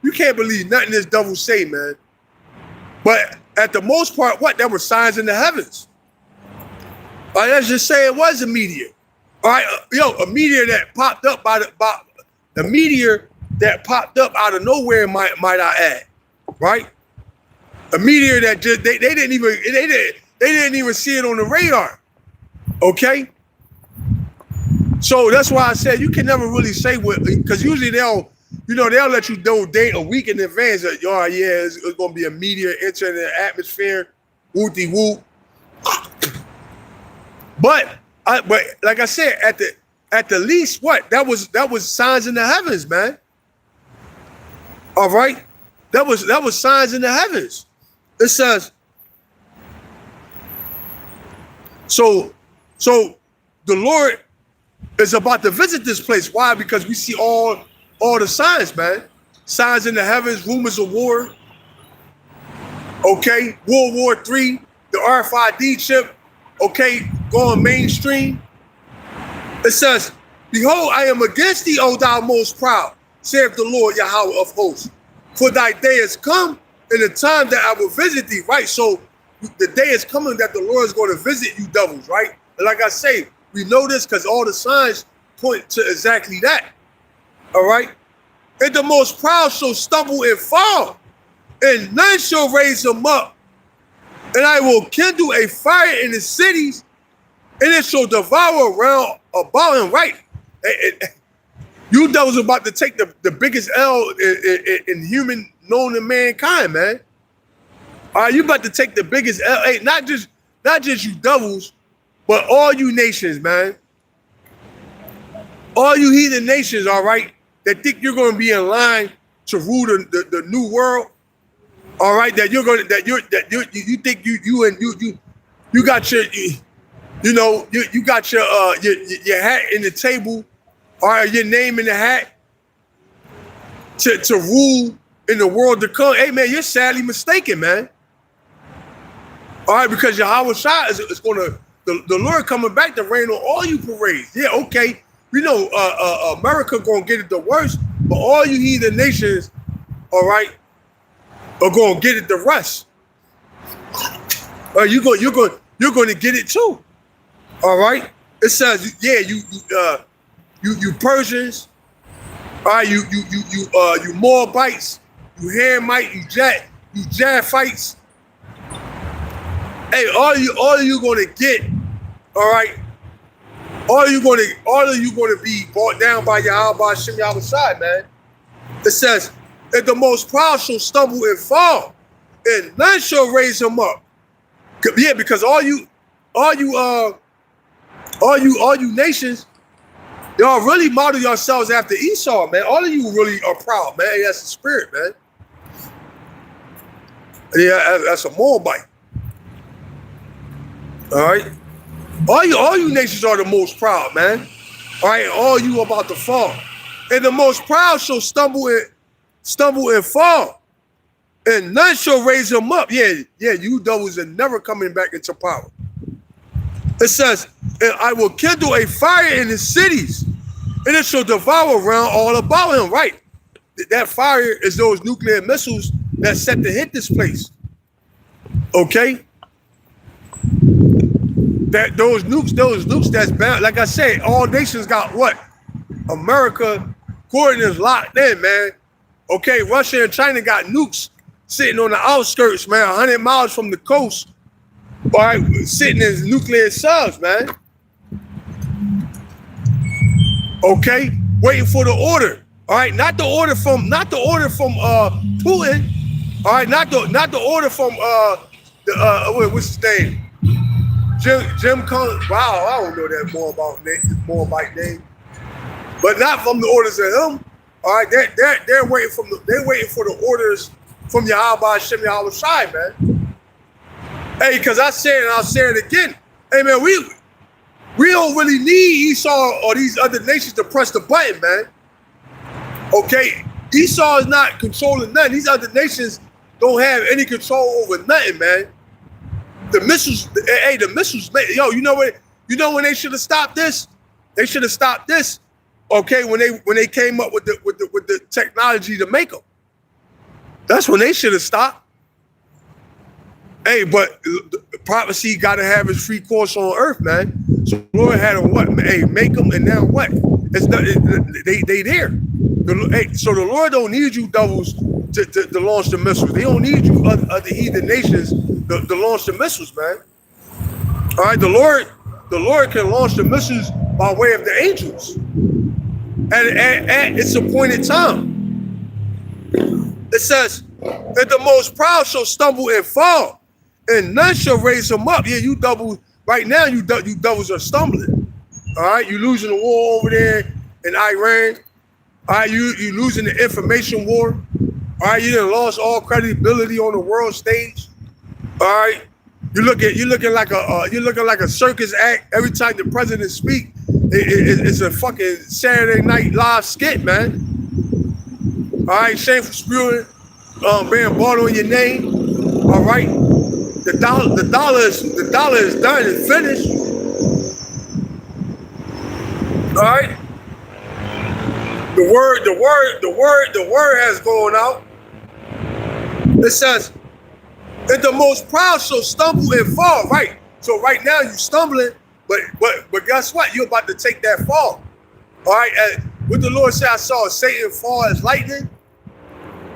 believe nothing this devil say, man. But at the most part, what? There were signs in the heavens. All right, let's just say it was a meteor. All right, a meteor that popped up the meteor that popped up out of nowhere, might I add, right? A meteor that just they didn't even see it on the radar. Okay, so that's why I said you can never really say what, because usually they'll let you know a week in advance that it's going to be a meteor entering the atmosphere, whoopty whoop. But like I said, at the least, what that was signs in the heavens, man. All right, that was signs in the heavens. It says so the Lord is about to visit this place. Why? Because we see all the signs, man. Signs in the heavens, rumors of war. Okay, World War III, the RFID chip. Okay, going mainstream. It says, behold, I am against thee, O thou most proud, saith the Lord Yahweh of hosts. For thy day is come, in the time that I will visit thee. Right, so the day is coming that the Lord is going to visit you devils, right? And like I say, we know this because all the signs point to exactly that. All right? And the most proud shall stumble and fall, and none shall raise them up. And I will kindle a fire in the cities, and it shall devour round about him. Right? You devils about to take the biggest L in human known to mankind, man. All right, you about to take the biggest L. Hey, not just you devils, but all you nations, man. All you heathen nations, all right, that think you're going to be in line to rule the new world. All right, you think you got you got your hat in the table, or your name in the hat to rule in the world to come. Hey man, you're sadly mistaken, man. All right, because Yahweh Shai is gonna the Lord coming back to reign on all you parades. Yeah, okay. We know America gonna get it the worst, but all you heathen nations, all right, are gonna get it the rest. You're going to get it too. All right. It says, yeah, you Persians, all right, you Moabites, you Hamite, you Japhites. Hey, all of you gonna get, all right. All of you gonna be brought down by Yahweh Shem Yahweh Shai, man. It says, and the most proud shall stumble and fall, and none shall raise him up. Yeah, because all you nations, y'all really model yourselves after Esau, man. All of you really are proud, man. That's the spirit, man. Yeah, that's a Moabite. All right. All you nations are the most proud, man. All right, all you about to fall. And the most proud shall stumble and fall. And none shall raise him up. Yeah, you devils are never coming back into power. It says, and I will kindle a fire in the cities, and it shall devour round all about him. Right. That fire is those nuclear missiles that's set to hit this place. Okay? Those nukes that's bound. Like I said, all nations got what? America, coordinates locked in, man. Okay, Russia and China got nukes sitting on the outskirts, man, 100 miles from the coast. All right, sitting in nuclear subs, man. Okay, waiting for the order. All right, not the order from Putin. All right, not the order from what's his name? Jim Collins. Wow, I don't know that more about name, but not from the orders of him. All right, they're waiting for the orders from Yahweh Hashem Yahweh Shai, man. Hey, because I said and I'll say it again. Hey, man, we don't really need Esau or these other nations to press the button, man. Okay, Esau is not controlling nothing. These other nations don't have any control over nothing, man. The missiles, yo, you know when they should have stopped this? They should have stopped this. Okay, when they came up with the technology to make them. That's when they should have stopped. Hey, but prophecy got to have its free course on earth, man. So the Lord had to what? Hey, make them, and now what? It's not, they there. So the Lord don't need you devils to launch the missiles. They don't need you other heathen nations to launch the missiles, man. All right, the Lord can launch the missiles by way of the angels, and it's appointed time. It says that the most proud shall stumble and fall, and none shall raise them up. Yeah, you double right now. You doubles are stumbling. All right, you losing the war over there in Iran. All right, you losing the information war. All right, you done lost all credibility on the world stage. All right, you're looking like a circus act every time the president speak. It's a fucking Saturday Night Live skit, man. All right, shameful spewing, being bought on your name. All right, the dollar is done and finished. All right, the word has gone out. It says, "And the most proud shall stumble and fall." Right. So right now you're stumbling, but guess what? You're about to take that fall. All right. And what the Lord said, I saw Satan fall as lightning.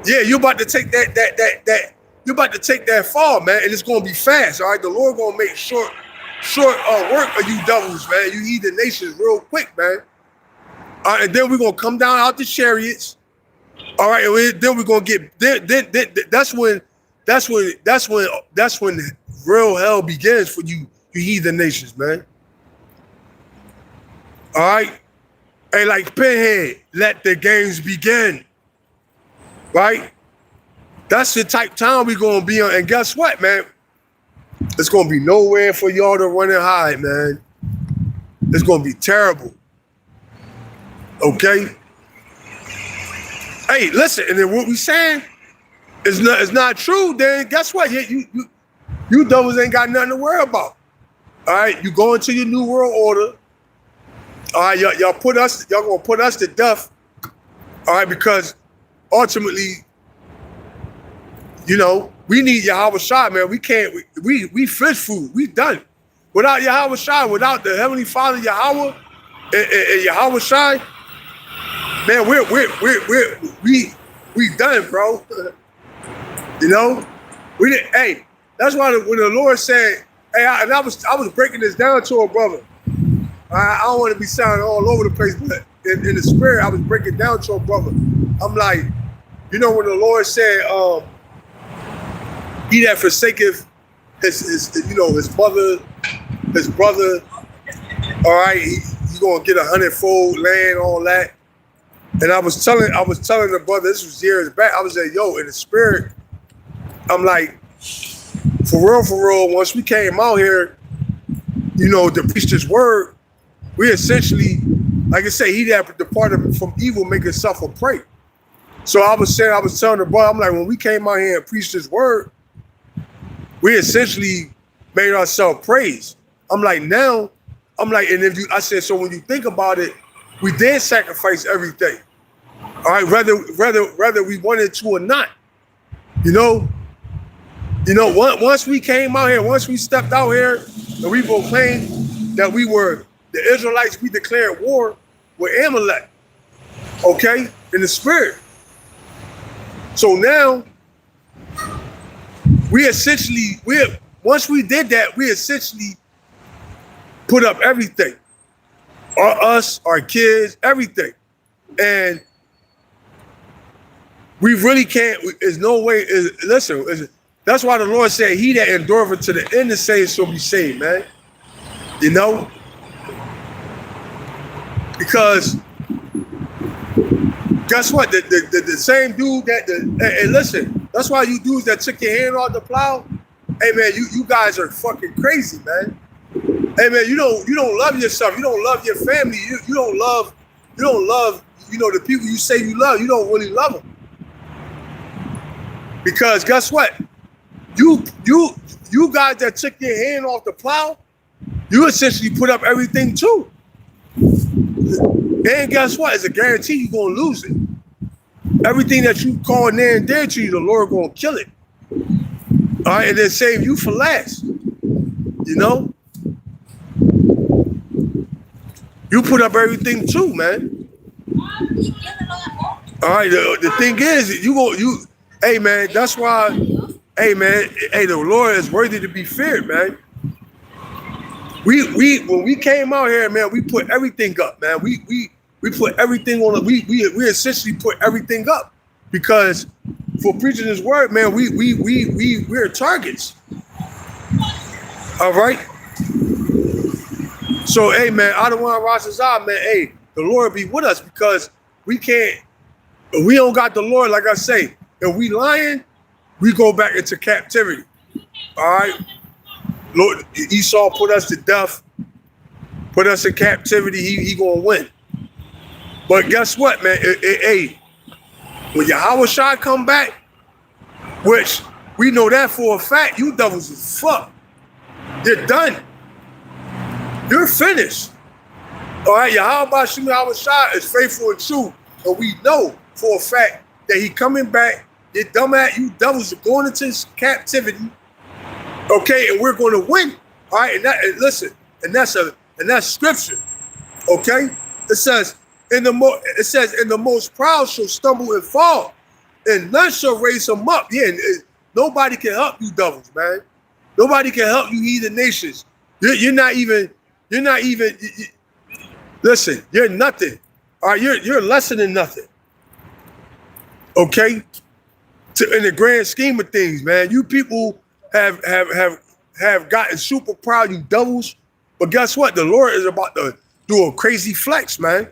Yeah, you're about to take that. You're about to take that fall, man, and it's gonna be fast. All right. The Lord gonna make short work of you devils, man. You heathen nations real quick, man. All right, and then we're gonna come down out the chariots. All right, and then we're gonna get then that's when real hell begins for you heathen nations, man. All right, hey, like Pinhead, let the games begin. Right, that's the type time we're gonna be on. And guess what, man? It's gonna be nowhere for y'all to run and hide, man. It's gonna be terrible. Okay. Hey, listen, and then what we saying is not true. Then guess what? You devils ain't got nothing to worry about. All right, you go into your new world order. All right, y'all gonna put us to death. All right, because ultimately, you know, we need Yahweh Shai, man. We can't. We fish food. We done. Without Yahweh Shai, without the Heavenly Father Yahweh and Yahweh Shai, man, we done, bro. You know, we didn't. Hey, that's why when the Lord said, hey, I was breaking this down to a brother. I don't want to be sounding all over the place, but in the spirit, I was breaking down to a brother. I'm like, you know, when the Lord said, he that forsaketh his brother, all right, he's gonna get 100-fold land, all that. And I was telling the brother, this was years back, I was like, yo, in the spirit, I'm like, for real, once we came out here, you know, to preach this word, we essentially, like I say, he that departed from evil make himself a prey. So I was telling the brother, I'm like, when we came out here and preached this word, we essentially made ourselves praise. I'm like, and I said, so when you think about it, we did sacrifice everything. All right, whether we wanted to or not. You know, once we came out here, once we stepped out here and we proclaimed that we were the Israelites, we declared war with Amalek. Okay, in the spirit. So now once we did that, we essentially put up everything. us, our kids, everything. And we really can't, there's no way, that's why the Lord said, he that endureth to the end of saved shall be saved, man. You know? Because guess what? The same dude and listen, that's why you dudes that took your hand off the plow, hey man, you guys are fucking crazy, man. Hey man, you don't love yourself, you don't love your family, you don't love, the people you say you love, you don't really love them. Because guess what? You guys that took your hand off the plow, you essentially put up everything too. And guess what? It's a guarantee you're gonna lose it. Everything that you call near and dear to you, the Lord gonna kill it. All right, and then save you for last. You know? You put up everything too, man. All right, the thing is, hey man, that's why, hey man, hey, the Lord is worthy to be feared, man. When we came out here, man, we put everything up, man. We put everything on. We essentially put everything up because for preaching His word, man, we're targets. All right. So, hey, man, Adawan Rashazah, man, hey, the Lord be with us because we don't got the Lord, like I say. If we lying, we go back into captivity. All right. Lord, Esau put us to death, put us in captivity. He gonna win. But guess what, man? Hey, when Yahweh Shai come back, which we know that for a fact, you devils is fucked. You're done. You're finished. All right, Yahweh Shai is faithful and true, and we know for a fact that he coming back. You dumbass, you devils are going into captivity. Okay, and we're going to win. All right, and that's scripture. Okay, it says in the most proud shall stumble and fall, and none shall raise them up. Yeah, nobody can help you, devils, man. Nobody can help you, heathen nations. You're not even. Listen, you're nothing. All right, you're less than nothing. Okay, in the grand scheme of things, man, you people have gotten super proud, you devils. But guess what? The Lord is about to do a crazy flex, man.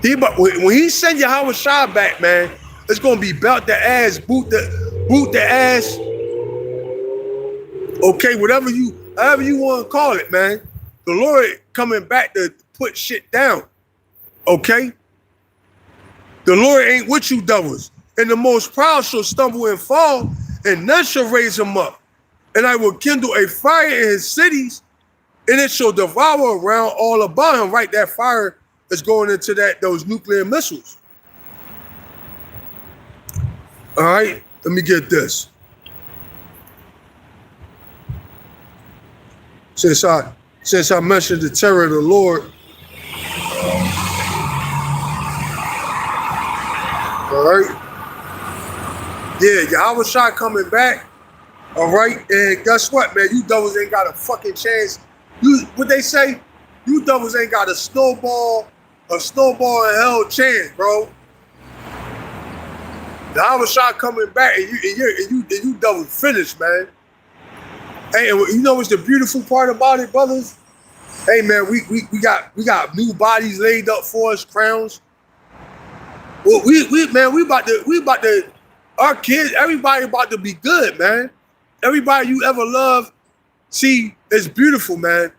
When he send Yahweh Shai back, man, it's gonna be belt the ass, boot the ass. Okay, however you want to call it, man. The Lord coming back to put shit down. Okay? The Lord ain't with you devils. And the most proud shall stumble and fall, and none shall raise him up. And I will kindle a fire in his cities, and it shall devour around all about him. Right, that fire is going into those nuclear missiles. All right, let me get this. Since I mentioned the terror of the Lord, all right. Yeah, Yahweh Shai coming back. All right, and guess what, man? You devils ain't got a fucking chance. What they say? You devils ain't got a snowball in hell chance, bro. Yahweh Shai coming back, and you devils finished, man. Hey, and you know what's the beautiful part about it, brothers? Hey, man, we got new bodies laid up for us, crowns. Well, we about to. Our kids, everybody about to be good, man. Everybody you ever loved, see, it's beautiful, man.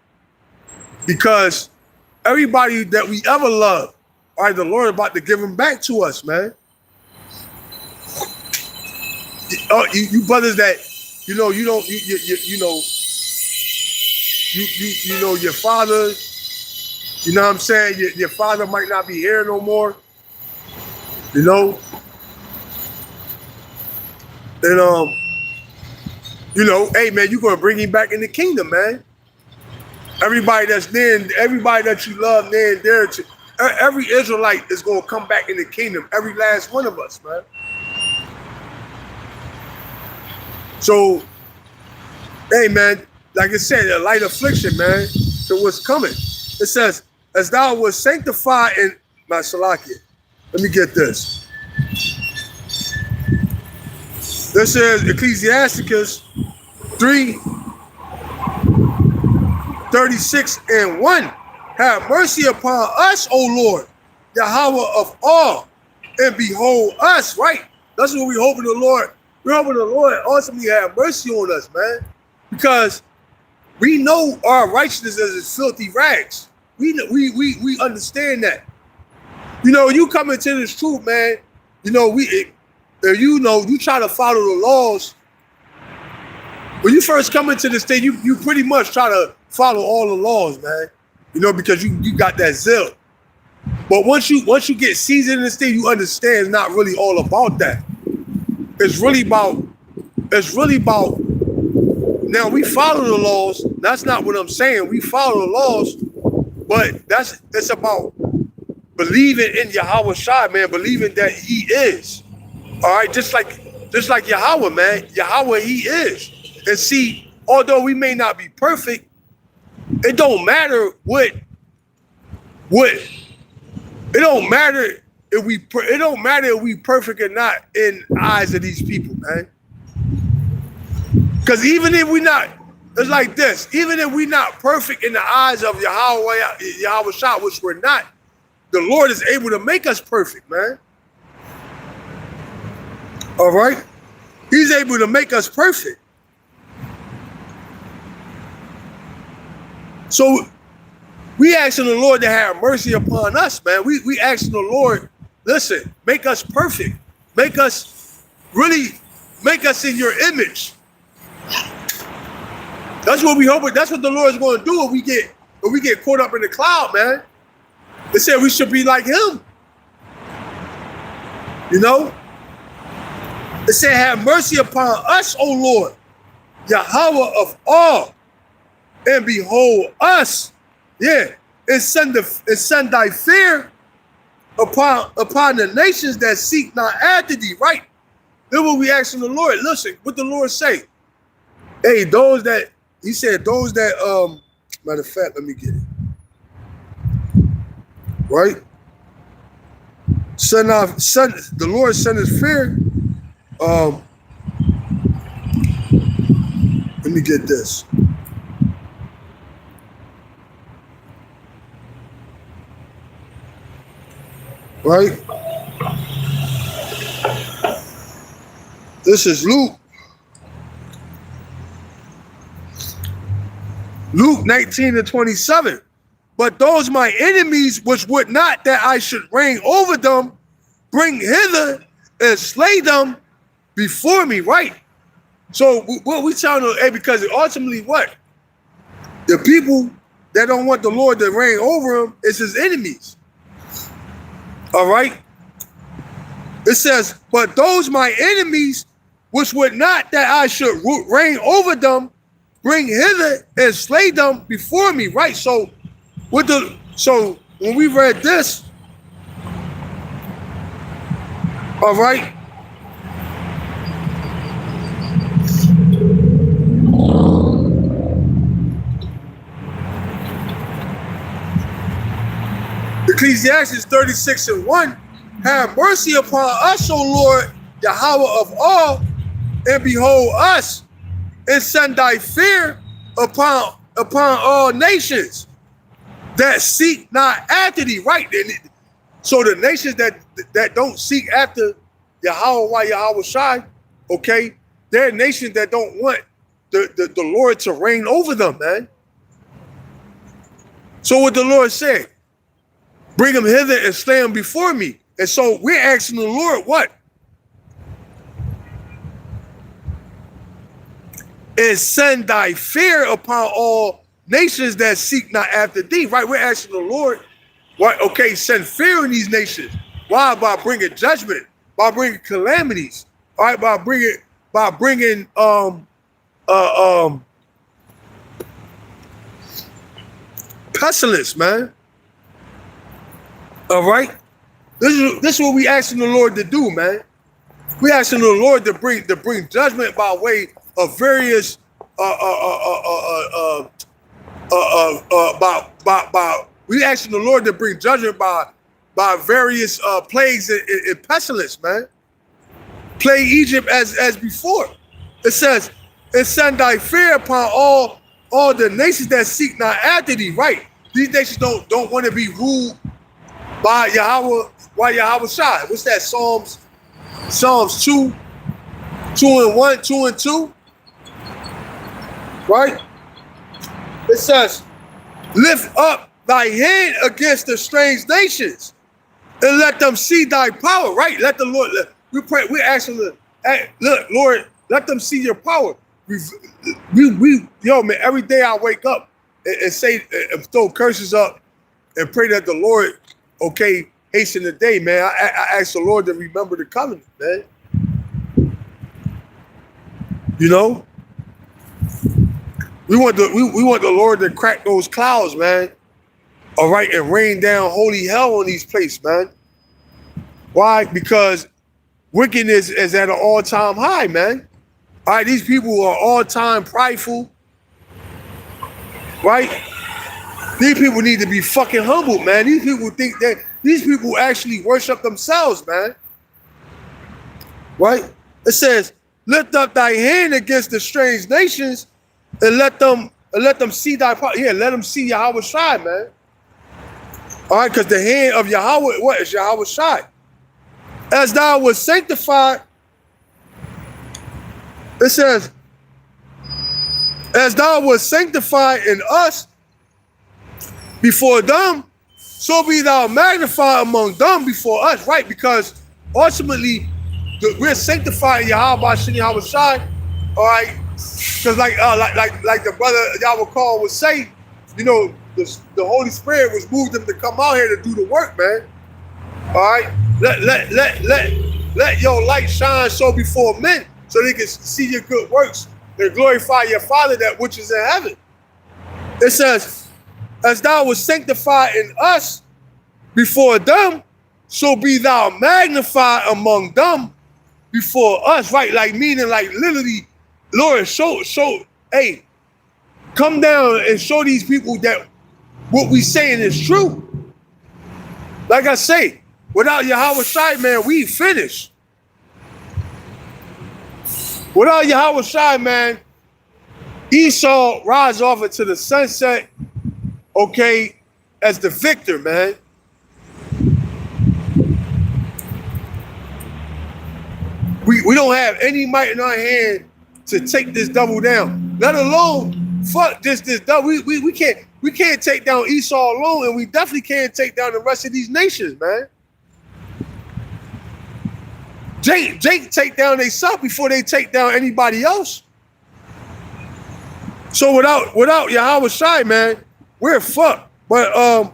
Because everybody that we ever loved, all right, the Lord about to give them back to us, man. Oh, you brothers that, you know your father, you know what I'm saying? Your father might not be here no more, you know? And hey man, you're gonna bring him back in the kingdom, man. Everybody that's near, everybody that you love near and dear to, every Israelite is gonna come back in the kingdom. Every last one of us, man. So, hey man, like I said, a light affliction, man, to what's coming. It says, as thou was sanctified in my Salakia. Let me get this. This is Ecclesiasticus 3:36-1. Have mercy upon us, O Lord, Yahweh of all, and behold us, right? That's what we hoping the Lord. We're hoping the Lord ultimately have mercy on us, man. Because we know our righteousness is filthy rags. We understand that. You know, you come into this truth, man. You know, you try to follow the laws. When you first come into this thing, you pretty much try to follow all the laws, man. You know, because you got that zeal. But once you get seasoned in this thing, you understand it's not really all about that. It's really about now we follow the laws. That's not what I'm saying. We follow the laws, but it's about believing in Yahweh Shai, man, believing that he is. All right, just like Yahweh, man. Yahweh, he is. And see, although we may not be perfect, it don't matter it don't matter if we perfect or not in the eyes of these people, man. Because even if we not, it's like this, even if we not perfect in the eyes of Yahweh Shai, which we're not, the Lord is able to make us perfect, man. All right? He's able to make us perfect. So we asking the Lord to have mercy upon us, man. We asking the Lord, listen, make us perfect. Make us in your image. That's what we hope. That's what the Lord is going to do when we get caught up in the cloud, man. They said we should be like him. You know? They said, have mercy upon us, O Lord, Yahweh of all, and behold us. Yeah. And send thy fear upon the nations that seek not after thee, right? Then what we asking the Lord, listen, what the Lord say. Hey, those that matter of fact, let me get it. Right? The Lord sent his fear. Let me get this. Right? This is Luke 19:27. But those my enemies which would not that I should reign over them, bring hither and slay them before me, right? So what we telling them, hey, because ultimately what? The people that don't want the Lord to reign over them is his enemies. All right? It says, but those my enemies which would not that I should reign over them, bring hither and slay them before me, right? So when we read this, all right, Ecclesiastes 36:1, have mercy upon us, O Lord, Yahweh of all, and behold us, and send thy fear upon all nations that seek not after thee, right? So the nations that don't seek after Yahweh Shai, okay, they're nations that don't want the Lord to reign over them, man. So what the Lord said, bring them hither and slay them before me. And so we're asking the Lord what? And send thy fear upon all nations that seek not after thee, right? We're asking the Lord, what? Okay, send fear in these nations. Why? By bringing judgment, by bringing calamities, all right? By bringing pestilence, man. All right, this is what we asking the Lord to do, man. We asking the Lord to bring judgment by way of various by We asking the Lord to bring judgment by various plagues and pestilence, man. Plague Egypt as before. It says, and send thy fear upon all the nations that seek not after thee. Right. These nations don't want to be ruled by Yahweh Shai. What's that? Psalms 2 and 1, 2 and 2. Right? It says, lift up thy hand against the strange nations and let them see thy power. Right? Let the Lord, we pray, we're asking, look, Lord, let them see your power. Yo, man, every day I wake up and say, and throw curses up and pray that the Lord, okay, hasten the day, man. I ask the Lord to remember the covenant, man. You know? We want the Lord to crack those clouds, man. All right, and rain down holy hell on these places, man. Why? Because wickedness is at an all-time high, man. All right, these people are all-time prideful, right? These people need to be fucking humble, man. These people think that these people actually worship themselves, man. Right? It says, lift up thy hand against the strange nations and let them see thy power. Yeah, let them see Yahweh Shai, man. All right, because the hand of Yahweh, what is Yahweh Shai? As thou was sanctified, it says, as thou was sanctified in us before them, so be thou magnified among them before us, right? Because ultimately, we're sanctified in Yahweh Shai, all right? Because like the brother Yahweh Call would say, you know, the Holy Spirit was moved them to come out here to do the work, man. All right? Let your light shine so before men, so they can see your good works and glorify your Father that which is in heaven. It says, as thou was sanctified in us before them, so be thou magnified among them before us, right? Like meaning like literally, Lord, show, hey, come down and show these people that what we saying is true. Like I say, without Yahweh Shai, man, we finished. Without Yahweh Shai, man, Esau rides off into the sunset, okay, as the victor, man. We don't have any might in our hand to take this devil down. Let alone fuck this devil. We can't take down Esau alone, and we definitely can't take down the rest of these nations, man. Jake take down themselves before they take down anybody else. So without Yahweh Shai, man, we're fucked. But I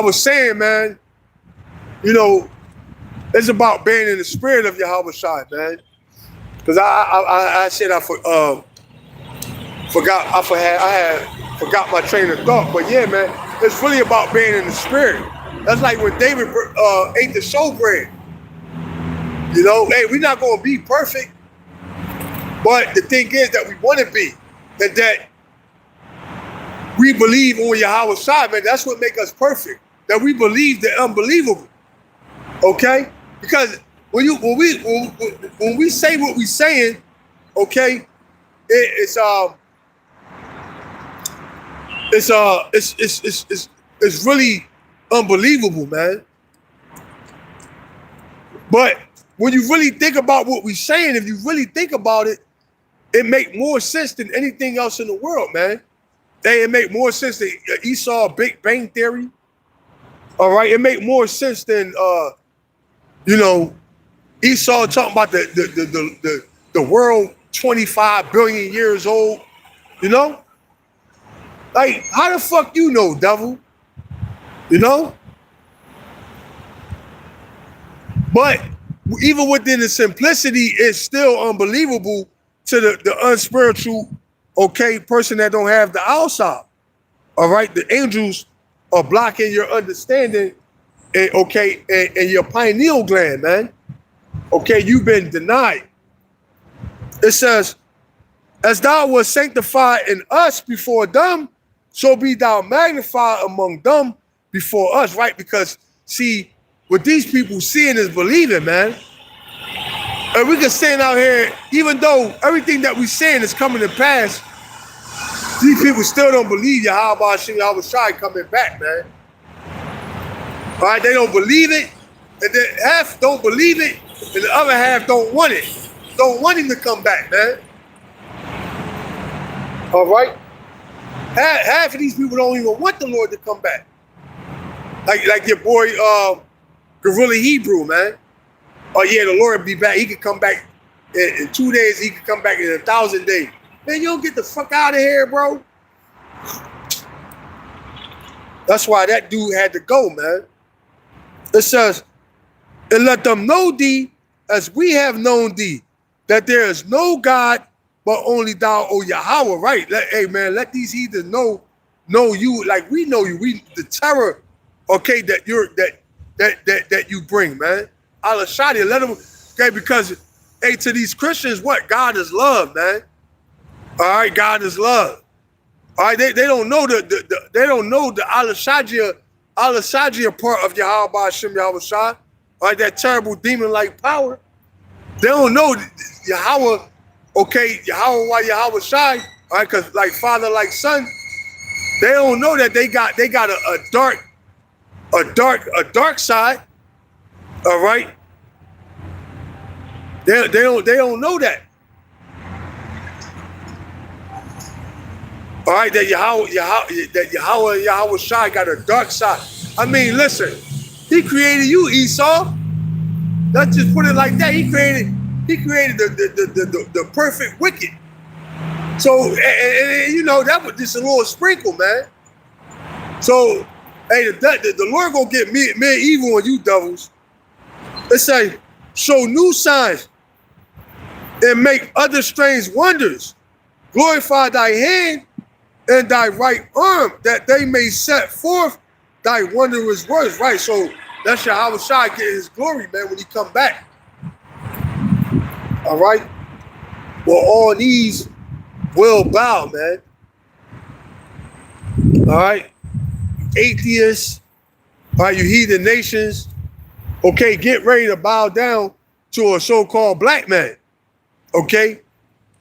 was saying, man, you know, it's about being in the spirit of Yahweh Shai, man. Because I said I forgot my train of thought. But yeah, man, it's really about being in the spirit. That's like when David ate the showbread. You know, hey, we're not going to be perfect. But the thing is that we want to be. And that we believe on Yahweh Shai, man. That's what makes us perfect. That we believe the unbelievable. Okay? Because when we say what we're saying, okay, it's really unbelievable, man. But when you really think about what we're saying, if you really think about it, it makes more sense than anything else in the world, man. It make more sense than Esau Big Bang Theory. All right, it make more sense than you know, Esau talking about the world 25 billion years old. You know, like how the fuck you know, devil? You know. But even within the simplicity, it's still unbelievable to the unspiritual, okay, person that don't have the outside. All right, the angels are blocking your understanding, and okay, and your pineal gland, man. Okay, you've been denied. It says, As thou was sanctified in us before them, so be thou magnified among them before us, right? Because, see, what these people seeing is believing, man. And we can stand out here, even though everything that we saying is coming to pass, these people still don't believe Yahweh Hashem Yahweh Shai coming back, man. All right, they don't believe it, and then half don't believe it, and the other half don't want it. Don't want him to come back, man. All right? Half of these people don't even want the Lord to come back. Like your boy Gorilla Hebrew, man. Oh yeah, the Lord will be back. He could come back in 2 days. He could come back in 1,000 days. Man, you don't get the fuck out of here, bro. That's why that dude had to go, man. It says, and let them know thee as we have known thee, that there is no God but only thou, O Yahweh, right? Hey, man, let these heathens know you like we know you. We the terror, okay, that you bring, man. Allah Shadi, let them, okay, because, hey, to these Christians, what? God is love, man. All right, God is love. All right, they don't know they don't know the Allah Shajia part of Yahweh Hashem Yahweh Shah. All right, that terrible demon-like power. They don't know Yahweh, okay, Yahweh Shai, all right, because like father, like son, they don't know that they got a dark side, all right. They don't know that. All right, that Yahweh Shai got a dark side. I mean, listen, he created you, Esau. Let's just put it like that. He created the perfect wicked. So, and you know, that was just a little sprinkle, man. So, hey, the Lord gonna get medieval on you devils. It say, show new signs and make other strange wonders. Glorify thy hand and thy right arm, that they may set forth thy wondrous works. Right, so that's Yahweh Shai get his glory, man, when he come back. All right? Well, all these will bow, man. All right? Atheists, all right, you heathen nations, okay, get ready to bow down to a so-called black man. Okay?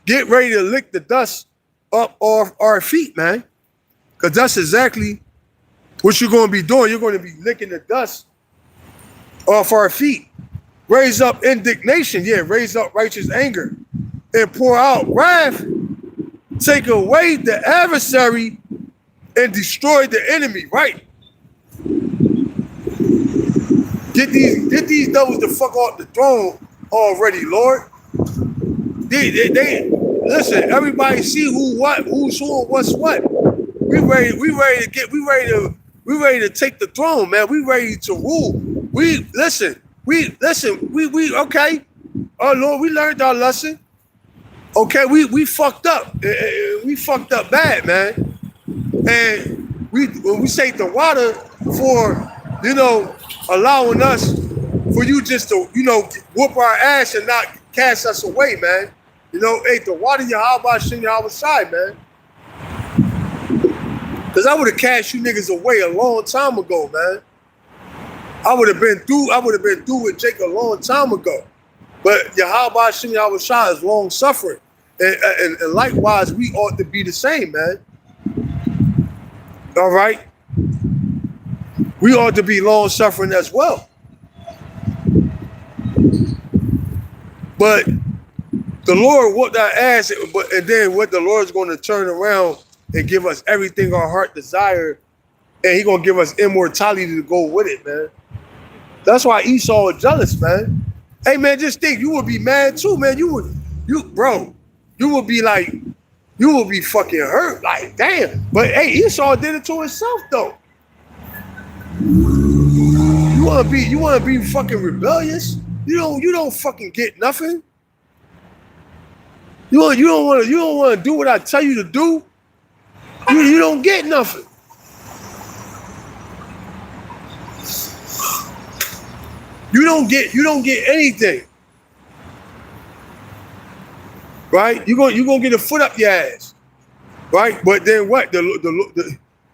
Get ready to lick the dust up off our feet, man. Because that's exactly what you're going to be doing. You're going to be licking the dust off our feet. Raise up indignation, yeah, raise up righteous anger, and pour out wrath. Take away the adversary and destroy the enemy, right? Get these devils the fuck off the throne already, Lord. They listen, everybody see who's who and what's what. We ready to take the throne, man. We ready to rule. We okay. Oh Lord, we learned our lesson. Okay, we fucked up. We fucked up bad, man. And when we say the water for, you know, allowing us for you just to, you know, whoop our ass and not cast us away, man. You know, hey, the water Yahweh Hashem Yahweh Shai, man. Cause I would have cast you niggas away a long time ago, man. I would have been through with Jake a long time ago. But Yahweh Hashem Yahweh Shai is long suffering. And likewise, we ought to be the same, man. All right? We ought to be long suffering as well. But the Lord whooped our ass, and then what the Lord's going to turn around and give us everything our heart desire, and He's going to give us immortality to go with it, man. That's why Esau was jealous, man. Hey, man, just think, you would be mad too, man. You would be like, you would be fucking hurt, like, damn. But hey, Esau did it to himself, though. You wanna be fucking rebellious? You don't fucking get nothing. You don't want to do what I tell you to do. You don't get nothing. You don't get anything. right? You're gonna get a foot up your ass, right? But then what? The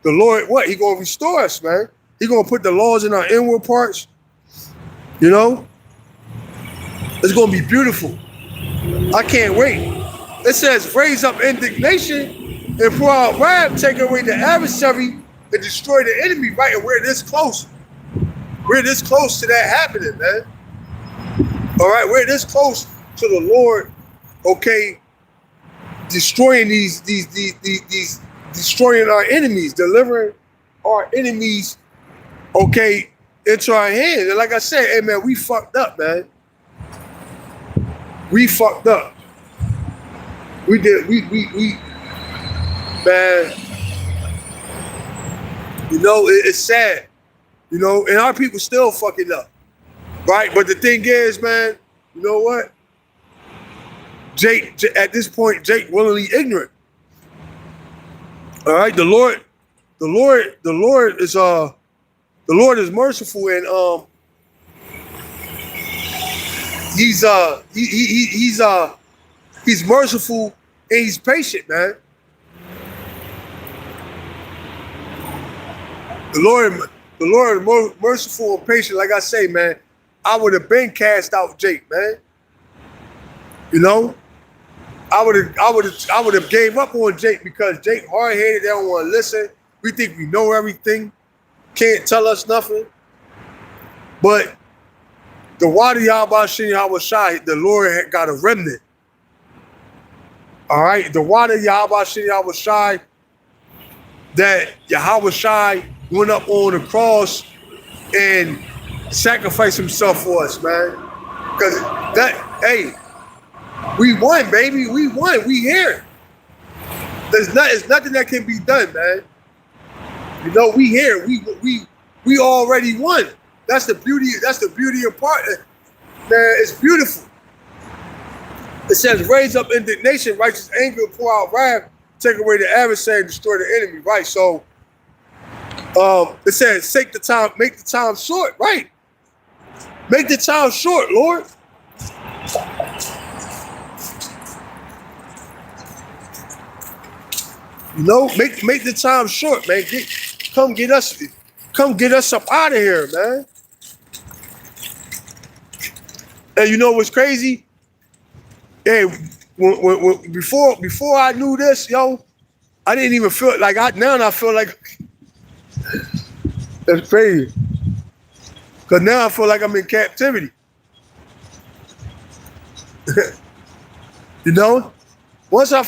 Lord, what? He gonna restore us, man. He gonna put the laws in our inward parts. You know, it's gonna be beautiful. I can't wait. It says, raise up indignation and pour out wrath, take away the adversary, and destroy the enemy, right? And we're this close. We're this close to that happening, man. All right, we're this close to the Lord, okay, destroying these destroying our enemies, delivering our enemies, okay, into our hands. And like I said, hey man, we fucked up, man. We fucked up. We man. You know, it's sad. You know, and our people still fucking up. Right? But the thing is, man, you know what? Jake, at this point, Jake willingly ignorant. All right, the Lord is merciful, and he's merciful and he's patient, man. The Lord is merciful and patient. Like I say, man, I would have been cast out Jake, man. You know, I would have gave up on Jake because Jake hard-headed. They don't want to listen. We think we know everything. Can't tell us nothing. But the water Yahweh Shai, the Lord had got a remnant. All right, the water Yahweh Shai, that Yahweh Shai went up on the cross and sacrificed himself for us, man. Because that, hey, we won, baby. We won. We here. There's nothing that can be done, man. You know, we here. We already won. That's the beauty. That's the beauty of part. Man, it's beautiful. It says, raise up indignation, righteous anger, pour out wrath, take away the adversary, destroy the enemy. Right. So it says, take the time, make the time short. Right. Make the time short, Lord. You know, make the time short, man. Come get us up out of here, man. And you know what's crazy? Hey, before I knew this, yo, I didn't even feel like I feel like that's crazy. Cause now I feel like I'm in captivity. You know? Once the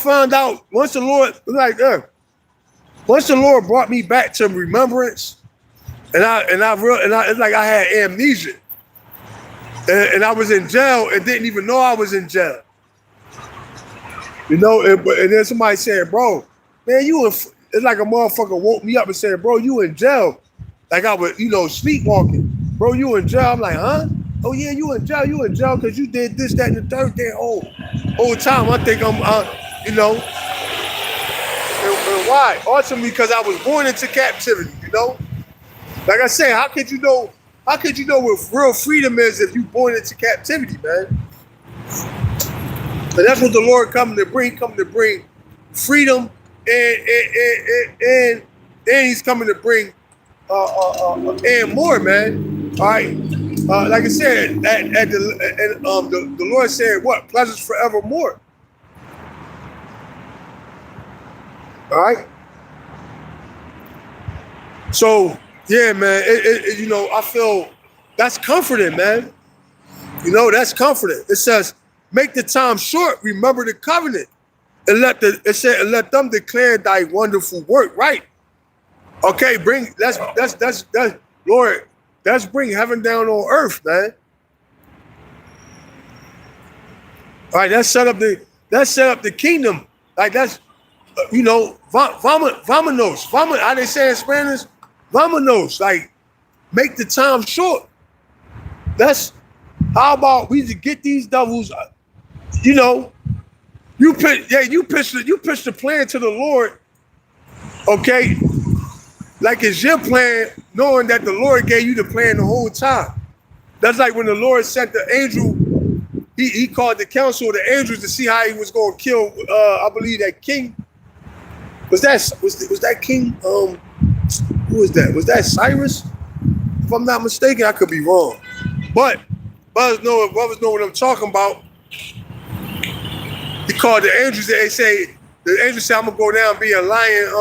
Lord brought me back to remembrance, it's like I had amnesia, and I was in jail and didn't even know I was in jail. You know, and then somebody said, "Bro, man, it's like a motherfucker woke me up and said, bro, you in jail." Like I was, sleepwalking. Bro, you in jail? I'm like, huh? Oh yeah, you in jail because you did this, that, and the third thing. Oh, time. I think I'm, and why? Ultimately, because I was born into captivity. You know, like I say, how could you know what real freedom is if you born into captivity, man? And that's what the Lord come to bring freedom, and He's coming to bring and more, man. All right. Like I said, the Lord said, what? Pleasures forevermore. All right. So, yeah, man, I feel that's comforting, man. That's comforting. It says, make the time short, remember the covenant, and let them declare thy wonderful work, right? Okay, Lord, let's bring heaven down on earth, man. All right, let's set up the kingdom. Like that's, vámonos. How they say in Spanish? Vámonos. Like, make the time short. How about we just get these devils? You pitch the plan to the Lord. Okay. Like it's your plan, knowing that the Lord gave you the plan the whole time. That's like when the Lord sent the angel he called the council of the angels to see how he was going to kill. I believe that king. Was that king? Who was that? Was that Cyrus? If I'm not mistaken, I could be wrong. But brothers know what I'm talking about. He called the angels. They say the angels say, "I'm gonna go down and be a lion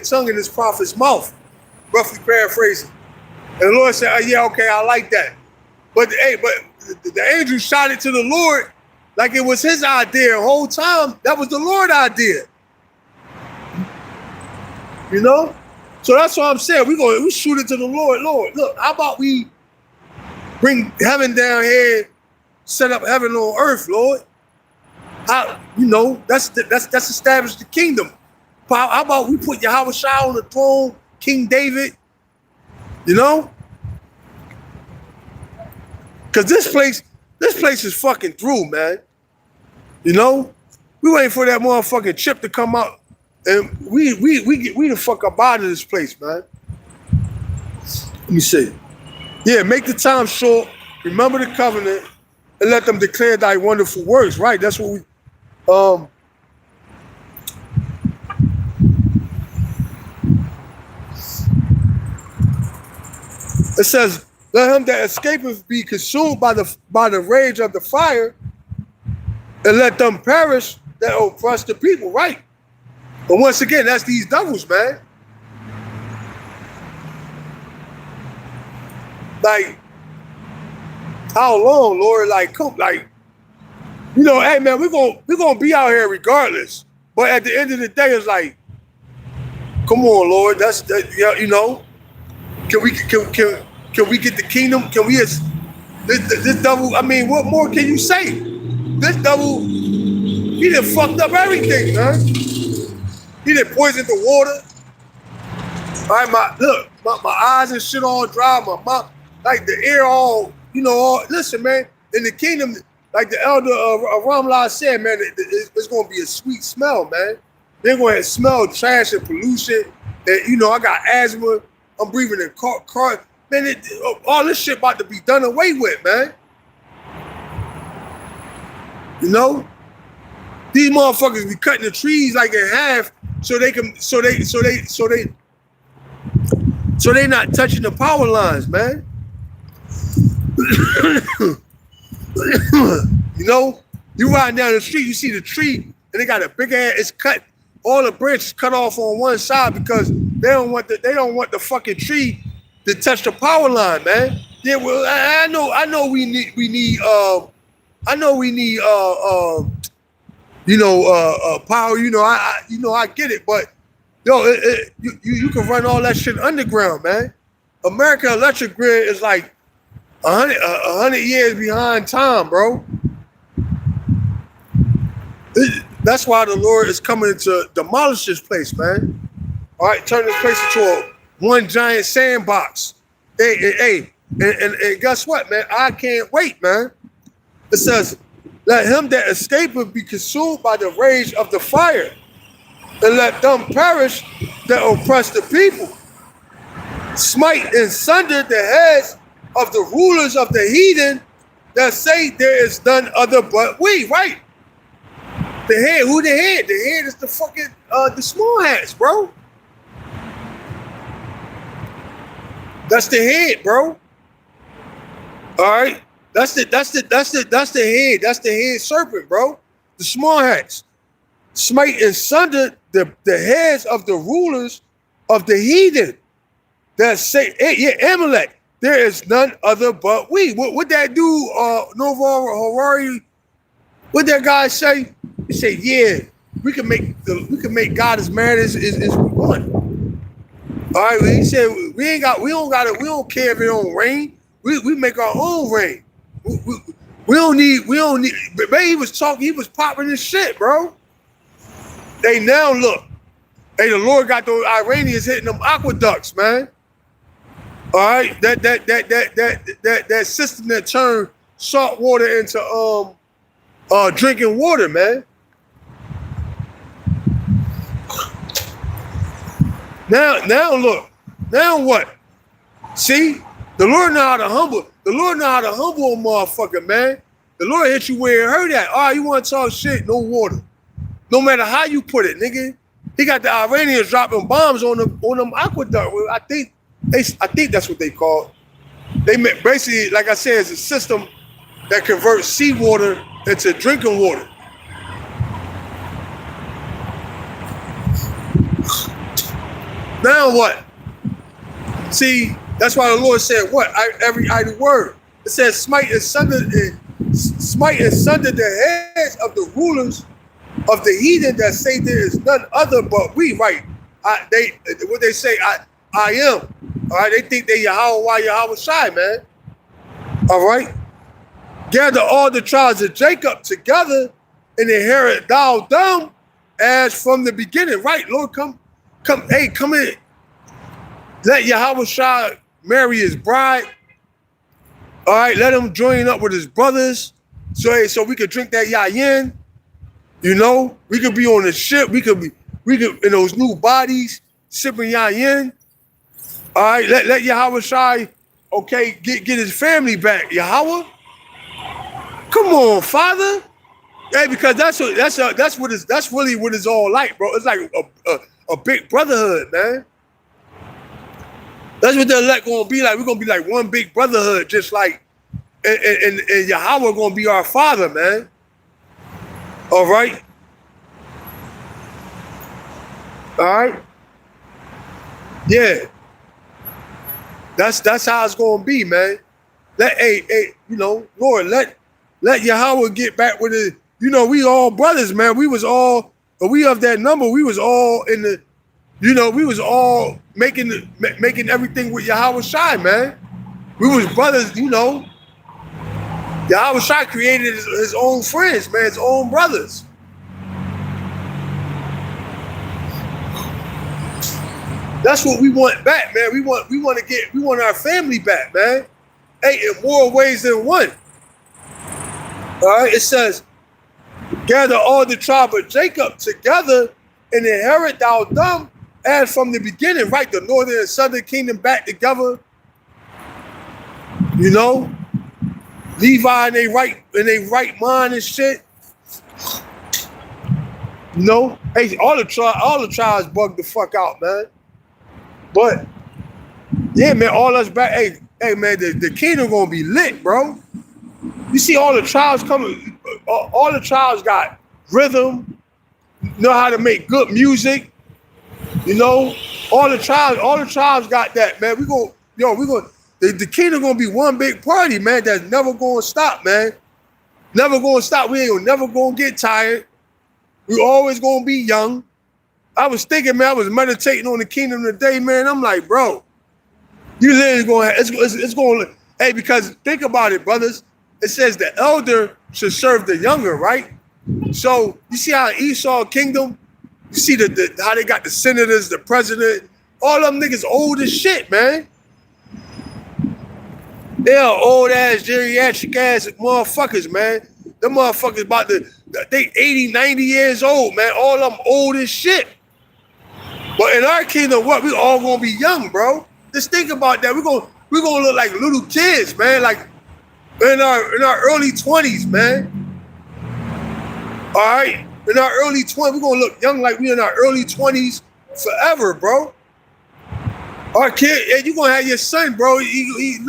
tongue in this prophet's mouth." Roughly paraphrasing. And the Lord said, "Oh, yeah, okay, I like that." But the angel shot it to the Lord like it was his idea the whole time. That was the Lord's idea. You know? So that's what I'm saying. We shoot it to the Lord. Lord, look, how about we bring heaven down here, set up heaven on earth, Lord? That's established the kingdom. How about we put Yahweh Shai on the throne, King David? You know? Cause this place is fucking through, man. You know? We waiting for that motherfucking chip to come out. And we the fuck up out of this place, man. Let me see. Yeah, make the time short, remember the covenant, and let them declare thy wonderful works. Right, that's what we it says, let him that escapeth be consumed by the rage of the fire, and let them perish that oppress the people, right? But once again, that's these devils, man. Like, how long, Lord? Like, come, like, hey man, we're gonna be out here regardless. But at the end of the day, it's like, come on, Lord. Can we get the kingdom? Can we? This devil. I mean, what more can you say? This devil, he done fucked up everything, man. He done poisoned the water. All right, my eyes and shit all dry. My mouth, like the air all, listen, man. In the kingdom, like the elder Ramla said, man, it's gonna be a sweet smell, man. They're gonna smell trash and pollution. And I got asthma. I'm breathing in car. Man, all this shit about to be done away with, man. These motherfuckers be cutting the trees like in half so they not touching the power lines, man. You riding down the street, you see the tree, and they got a big ass. It's cut. All the branches cut off on one side because they don't want the fucking tree to touch the power line, man. Yeah, well, I know we need power. I get it, but you can run all that shit underground, man. American electric grid is like 100 years behind time, bro. That's why the Lord is coming to demolish this place, man. All right, turn this place into one giant sandbox. Hey, and guess what, man? I can't wait, man. It says, let him that escapeth be consumed by the rage of the fire, and let them perish that oppress the people. Smite and sunder the heads of the rulers of the heathen that say there is none other but we, right? The head, who the head? The head is the fucking the small hats, bro. That's the head, bro. All right, that's the head. That's the head serpent, bro. The small hats. Smite and sunder the heads of the rulers of the heathen that say, hey, yeah, Amalek, there is none other but we. What that do, Novo Harari? What that guy say? He said, yeah, we can make God as mad as we want. All right, he said we don't care if it don't rain. We make our own rain. We don't need. But man, he was popping his shit, bro. They now look. Hey, the Lord got those Iranians hitting them aqueducts, man. All right, that system that turned salt water into drinking water, man. Now look. Now what? See, the Lord know how to humble. The Lord know how to humble a motherfucker, man. The Lord hit you where it hurt at. All right, you want to talk shit? No water. No matter how you put it, nigga. He got the Iranians dropping bombs on them aqueduct. I think that's what they call it. They meant basically, like I said, it's a system that converts seawater into drinking water. Now what? See, that's why the Lord said what? Every idle word. It says smite and sunder the heads of the rulers of the heathen that say there is none other but we. Right? What they say, I am. All right, they think they Yahweh Shai, man. All right. Gather all the tribes of Jacob together and inherit thou them as from the beginning. Right, Lord, come in. Let Yahweh Shai marry his bride. All right, let him join up with his brothers so we could drink that yayin. You know, we could be on the ship. We could in those new bodies sipping yayin. All right, let Yahweh Shai, okay, get his family back. Yahweh, come on, Father. Hey, because that's really what it's all like, bro. It's like a big brotherhood, man. That's what the elect gonna be like. We're gonna be like one big brotherhood, just like and Yahweh gonna be our Father, man. All right. All right. Yeah. That's how it's gonna be, man. Lord, let Yahweh get back with it. You know, we all brothers, man. We of that number. We was all in the, we was all making everything with Yahweh Shai, man. We was brothers, Yahweh Shai created his own friends, man, his own brothers. That's what we want back, man. We want our family back, man. Hey, in more ways than one. All right, it says, gather all the tribe of Jacob together and inherit thou them as from the beginning, right? The northern and southern kingdom back together. Levi in they right mind and shit. Hey, all the tribes bugged the fuck out, man. But yeah, man, all us back. Hey, man, the kingdom gonna be lit, bro. You see all the tribes coming. All the tribes got rhythm, know how to make good music. All the tribes got that, man. The kingdom gonna be one big party, man. That's never gonna stop, man. Never gonna stop. We ain't never gonna get tired. We always gonna be young. I was thinking, man, I was meditating on the kingdom today, man. I'm like, bro, you literally it's going to, hey, because think about it, brothers. It says the elder should serve the younger, right? So you see how Esau kingdom, you see how they got the senators, the president, all them niggas old as shit, man. They are old ass, geriatric ass motherfuckers, man. Them motherfuckers they 80, 90 years old, man. All them old as shit. But in our kingdom, what? We all gonna be young, bro. Just think about that. We're gonna look like little kids, man. Like in our early 20s, man. All right, in our early 20s, we're gonna look young like we in our early 20s forever, bro. Our kid, yeah, you gonna have your son, bro. He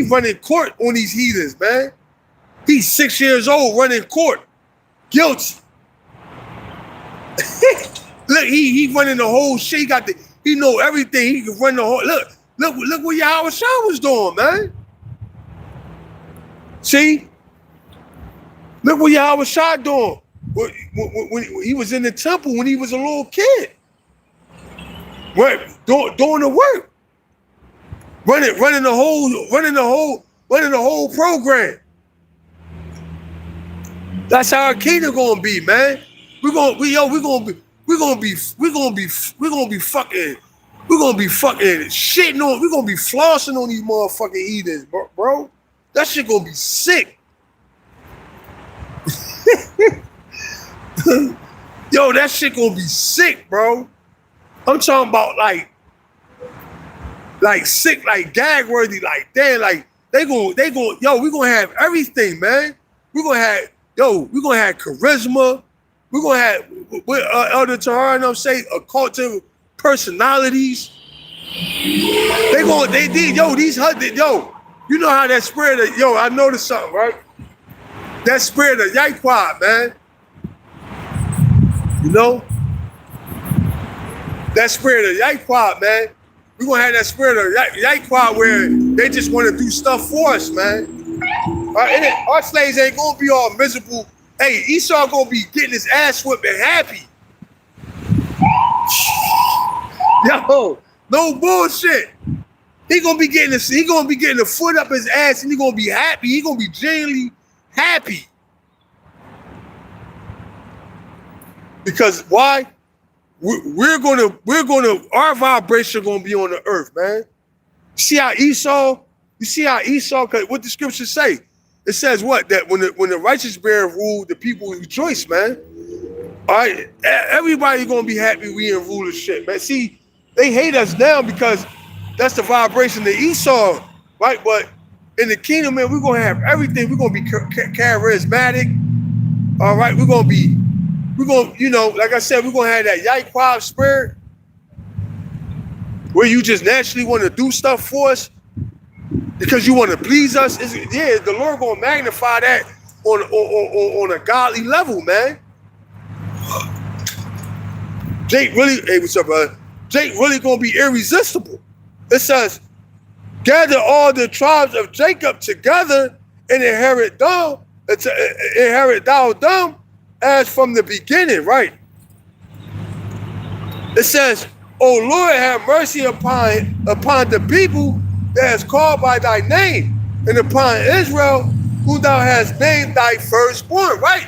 running court on these heathens, man. He's 6 years old running court, guilty. Look, he running the whole shit. He know everything. He can run the whole. Look what Yahweh Shai was doing, man. See, look what Yahweh Shai doing. When he was in the temple, when he was a little kid, right, doing the work, running the whole program. That's how our kingdom gonna be, man. We're gonna be fucking shitting on. We're gonna be flossing on these motherfucking heathens, bro. That shit gonna be sick. Yo, that shit gonna be sick, bro. I'm talking about like like sick, like gag worthy, like damn, like they going, yo, we gonna have everything, man. We gonna have charisma. We gonna have with Elder Tahar and I'm saying occultive personalities. They did, yo, these hunted, yo. You know how that spirit of, yo, I noticed something, right? That spirit of Yaikwad, man. You know? That spirit of Yaikwad, man. We're gonna have that spirit of Yaikwad where they just want to do stuff for us, man. Our slaves ain't gonna be all miserable. Hey, Esau gonna be getting his ass whipped and happy. Yo, no bullshit. He gonna be getting the foot up his ass and he gonna be happy. He gonna be genuinely happy. Because why? We're gonna our vibration gonna be on the earth, man. You see how Esau, cause what the scriptures say? It says what? That when the righteous bear rule, the people rejoice, man. All right, everybody gonna be happy we in rulership, man. See, they hate us now because that's the vibration of Esau, right? But in the kingdom, man, we're gonna have everything. We're gonna be charismatic. All right, we're gonna, you know, like I said, we're gonna have that Yaikwad spirit where you just naturally want to do stuff for us because you want to please us. Yeah, the Lord gonna magnify that on a godly level, man. Jake really, hey, what's up, brother? Jake really gonna be irresistible. It says, gather all the tribes of Jacob together and inherit thou them as from the beginning, right? It says, O Lord, have mercy upon the people that is called by thy name, and upon Israel, who thou hast named thy firstborn, right?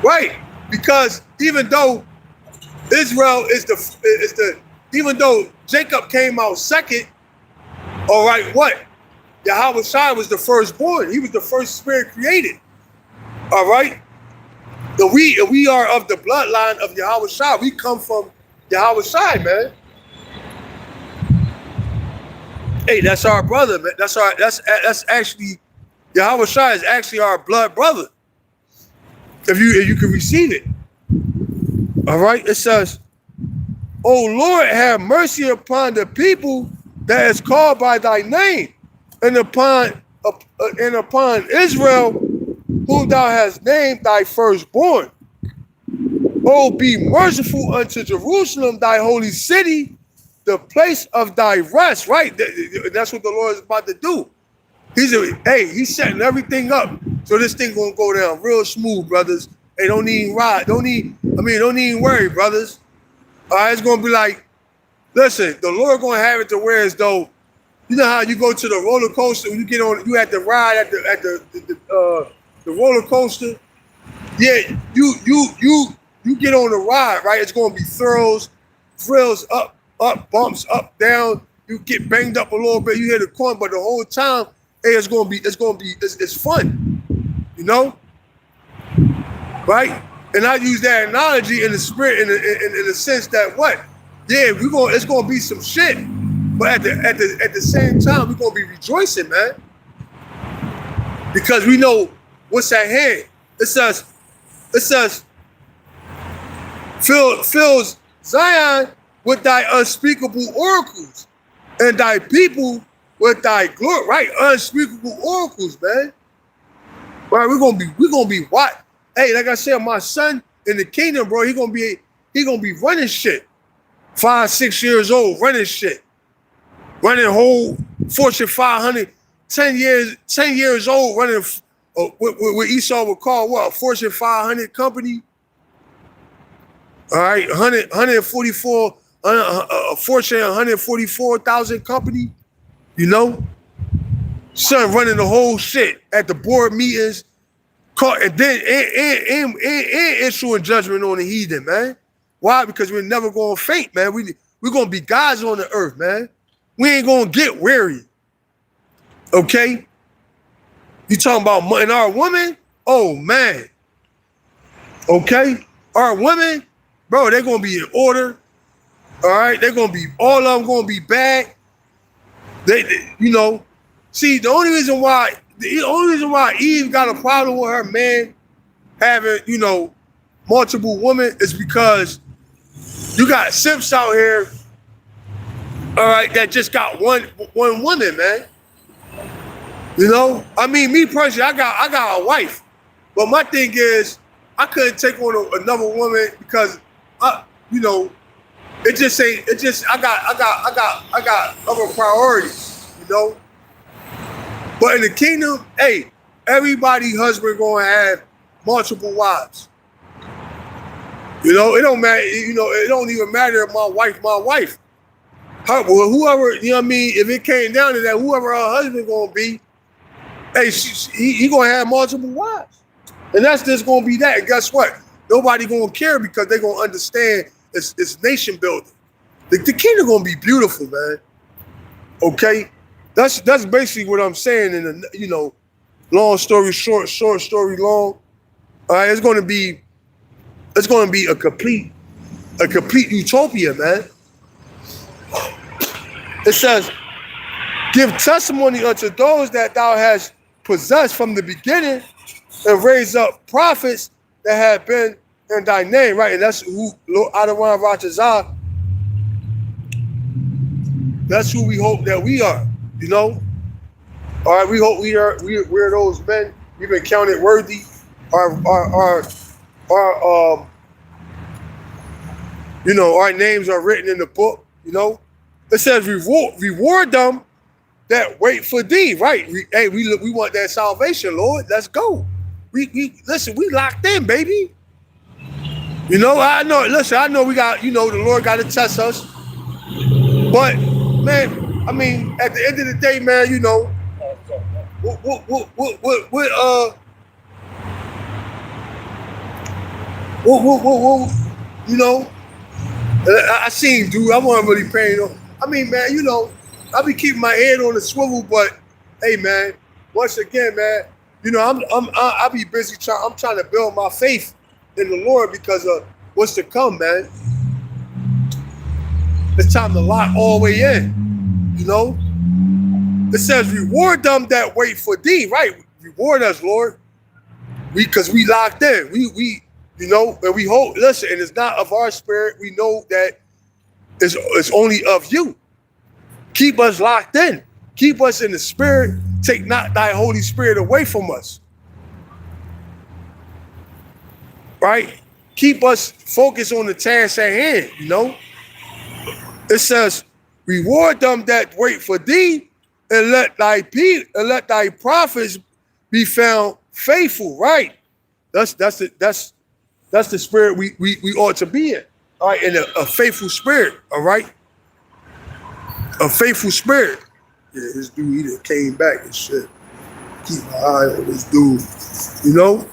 Right, because even though Israel even though Jacob came out second, all right, what? Yahweh Shai was the firstborn. He was the first spirit created. All right? We are of the bloodline of Yahweh Shai. We come from Yahweh Shai, man. Hey, that's our brother, man. That's actually, Yahweh Shai is actually our blood brother. If you can receive it. All right, it says, O Lord, have mercy upon the people that is called by thy name, and upon Israel, whom thou hast named thy firstborn. Oh, be merciful unto Jerusalem, thy holy city, the place of thy rest. Right, that's what the Lord is about to do. He's setting everything up so this thing gonna go down real smooth, brothers. Hey, don't even worry, brothers. All right, it's gonna be like, listen, the Lord gonna have it to where as though, you know how you go to the roller coaster when you have to ride at the roller coaster. Yeah, you get on the ride, right? It's gonna be thrills up, bumps up, down. You get banged up a little bit. You hit a corner, but the whole time, hey, it's fun, you know, right? And I use that analogy in the spirit, in the sense that what? Yeah, it's gonna be some shit, but at the same time, we're gonna be rejoicing, man, because we know what's at hand. It says, fills Zion with thy unspeakable oracles, and thy people with thy glory. Right, unspeakable oracles, man. Right, we're gonna be what? Hey, like I said, my son in the kingdom, bro, he gonna be running shit. 5-6 years old, running shit. Running whole Fortune 500, 10 years old, running what Esau would call what? A Fortune 500 company. All right, 144, a Fortune 144,000 company, you know? Son running the whole shit at the board meetings. And then issuing judgment on the heathen, man. Why? Because we're never gonna faint, man. We're gonna be gods on the earth, man. We ain't gonna get weary. Okay? You talking about and our women? Oh man. Okay? Our women, bro, they're gonna be in order. All right, all of them gonna be bad. You know, see, the only reason why Eve got a problem with her man having, you know, multiple women is because you got simps out here, all right, that just got one woman, man. You know, I mean, me personally, I got a wife, but my thing is, I couldn't take on another woman because, you know, I got other priorities, you know. But in the kingdom, hey, everybody husband gonna have multiple wives. You know, it don't matter. You know, it don't even matter if my wife. Whoever, you know what I mean. If it came down to that, whoever her husband gonna be, hey, he gonna have multiple wives, and that's just gonna be that. And guess what? Nobody gonna care because they gonna understand it's nation building. The kingdom gonna be beautiful, man. Okay, that's basically what I'm saying. In the, you know, long story short, short story long. All right, it's gonna be a complete utopia, man. It says, "Give testimony unto those that thou hast possessed from the beginning, and raise up prophets that have been in thy name." Right, and that's who Adonai Ratazah. That's who we hope that we are. You know. All right, we hope we're those men. We've been counted worthy. Our you know, our names are written in the book. You know. It says reward them that wait for thee, right? We want that salvation, Lord. Let's go. We listen, we locked in, baby. You know, I know we got, you know, the Lord got to test us. But man, I mean, at the end of the day, man, you know, you know, I seen, dude, I wasn't really paying no. I mean, man, you know, I be keeping my head on the swivel, but hey, man, once again, man, you know, I be busy I'm trying to build my faith in the Lord because of what's to come, man. It's time to lock all the way in, you know. It says, reward them that wait for thee, right? Reward us, Lord. Because we locked in. We you know, and we hope, listen, and it's not of our spirit. We know that it's only of you. Keep us locked in. Keep us in the spirit. Take not thy Holy Spirit away from us. Right? Keep us focused on the task at hand, you know? It says, reward them that wait for thee, and let thy prophets be found faithful, right? That's the spirit we ought to be in. All right, in a faithful spirit, all right? A faithful spirit. Yeah, this dude, he done came back and shit. Keep my eye on this dude, you know?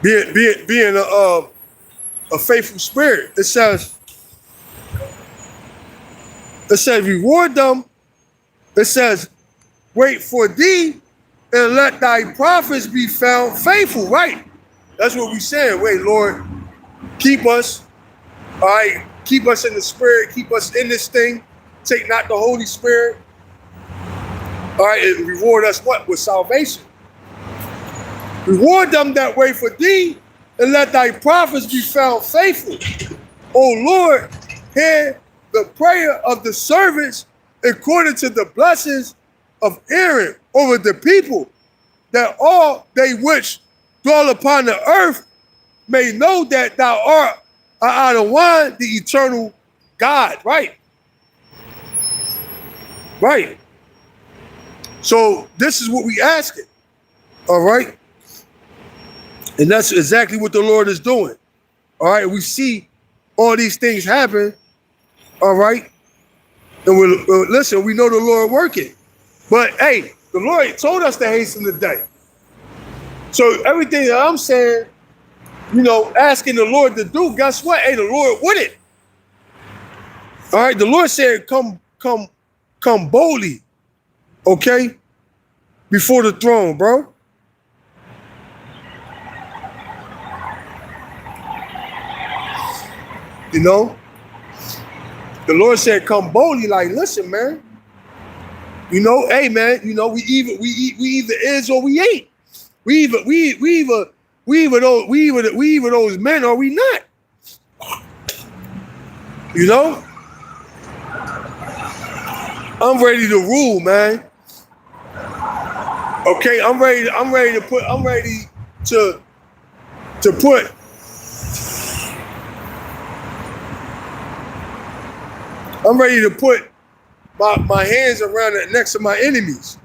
Being a faithful spirit. It says, reward them. It says, wait for thee, and let thy prophets be found faithful, right? That's what we saying. Wait, Lord, keep us, all right? Keep us in the spirit. Keep us in this thing. Take not the Holy Spirit. All right, and reward us what? With salvation. Reward them that wait for thee, and let thy prophets be found faithful. O Lord, hear the prayer of the servants according to the blessings of Aaron over the people, that all they which dwell upon the earth may know that thou art Adonai, the eternal God. Right. Right. So this is what we asking. All right. And that's exactly what the Lord is doing. All right. We see all these things happen. All right. And listen, we know the Lord working. But hey, the Lord told us to hasten the day. So everything that I'm saying, you know, asking the Lord to do, guess what? Hey, the Lord with it. All right. The Lord said, come boldly. Okay. Before the throne, bro. You know, The Lord said, come boldly, like, listen, man. You know, hey man, you know, we either is or we ain't. We either those men or we not. You know? I'm ready to rule, man. Okay, I'm ready to put my hands around the necks of my enemies.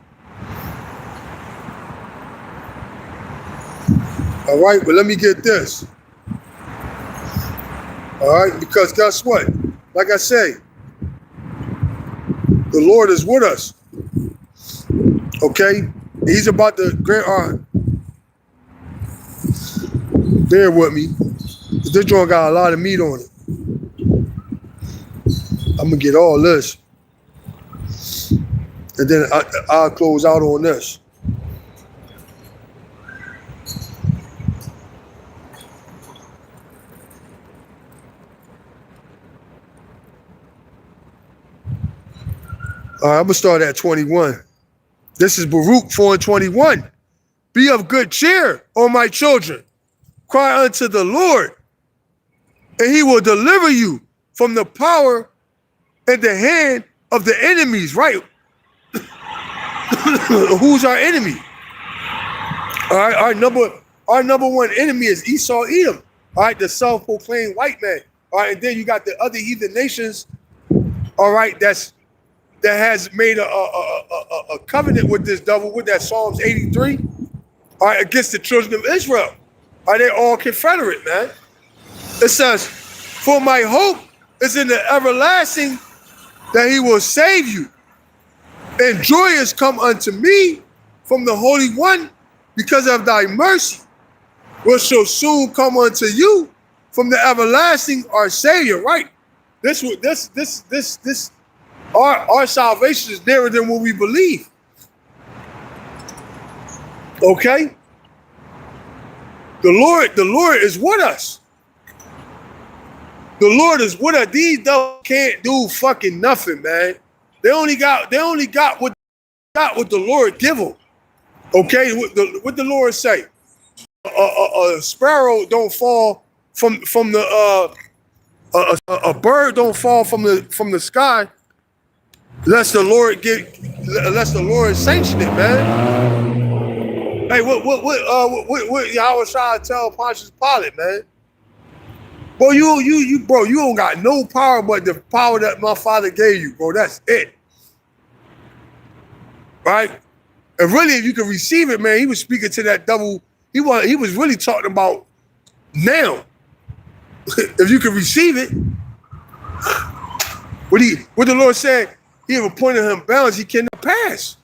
All right, but let me get this. All right, because guess what? Like I say, the Lord is with us. Okay? He's about to grant our. Bear with me. This joint got a lot of meat on it. I'm gonna get all this. And then I'll close out on this. All right, I'm gonna start at 21. This is Baruch 4:21. Be of good cheer, O my children. Cry unto the Lord, and he will deliver you from the power and the hand of the enemies, right? Who's our enemy? All right, our number one enemy is Esau Edom. All right, the self-proclaimed white man. All right, and then you got the other heathen nations. All right, that has made a covenant with this devil, with that Psalms 83. All right, against the children of Israel. All right, they're all confederate, man. It says, "For my hope is in the everlasting, that he will save you. And joy is come unto me from the Holy One, because of thy mercy, which shall soon come unto you from the everlasting, our Savior." Right? Our salvation is nearer than what we believe. Okay? The Lord is with us. The Lord is with us. These devils can't do fucking nothing, man. They only got what the Lord give them. Okay, what the Lord say? A sparrow don't fall from the a bird don't fall from the sky unless the Lord sanction it, man. Hey, what Yahweh Shai tell Pontius Pilate, man? Bro, you don't got no power but the power that my Father gave you, bro. That's it. Right? And really, if you can receive it, man, he was speaking to that devil. He was really talking about now. If you can receive it, what the Lord said, he have appointed him bounds he cannot pass.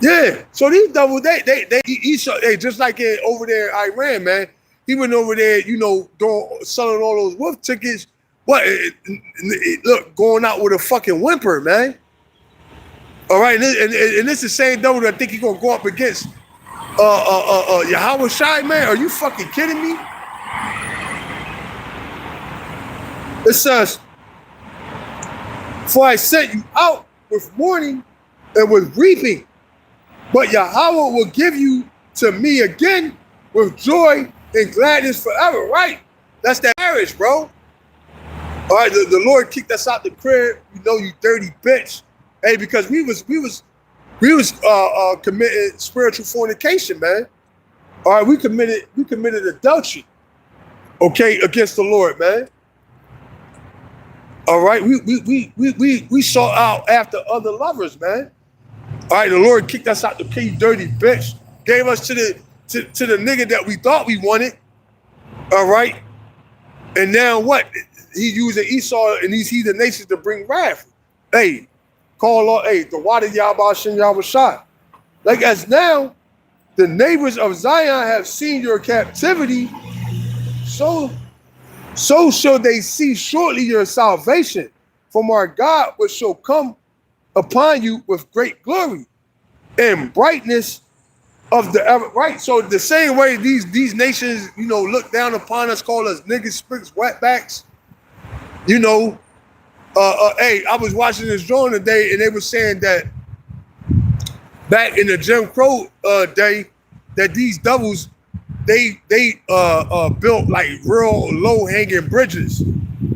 Yeah. So these devils, they just like over there in Iran, man. He went over there, you know, selling all those wolf tickets. What? Look, going out with a fucking whimper, man. All right, and it's the same devil that think he's gonna go up against Yahweh Shai, man. Are you fucking kidding me? It says, "For I sent you out with mourning and with reaping, but Yahweh will give you to me again with joy and gladness forever." Right? That's that marriage, bro. All right, the Lord kicked us out the crib. You know, you dirty bitch. Hey, because we was committing spiritual fornication, man. All right, we committed adultery. Okay, against the Lord, man. All right, we sought out after other lovers, man. All right, the Lord kicked us out the key, dirty bitch. Gave us to the nigga that we thought we wanted. All right, and now what? He using Esau and these heathen nations to bring wrath. Hey, call on, the water Yahweh Shem Yahweh Shai. Like as now, the neighbors of Zion have seen your captivity, so shall they see shortly your salvation from our God, which shall come upon you with great glory and brightness of the ever. Right. So the same way these nations, you know, look down upon us, call us niggas, spics, wetbacks. you know, hey, I was watching this drawing today, and they were saying that back in the Jim Crow day, that these devils they built like real low hanging bridges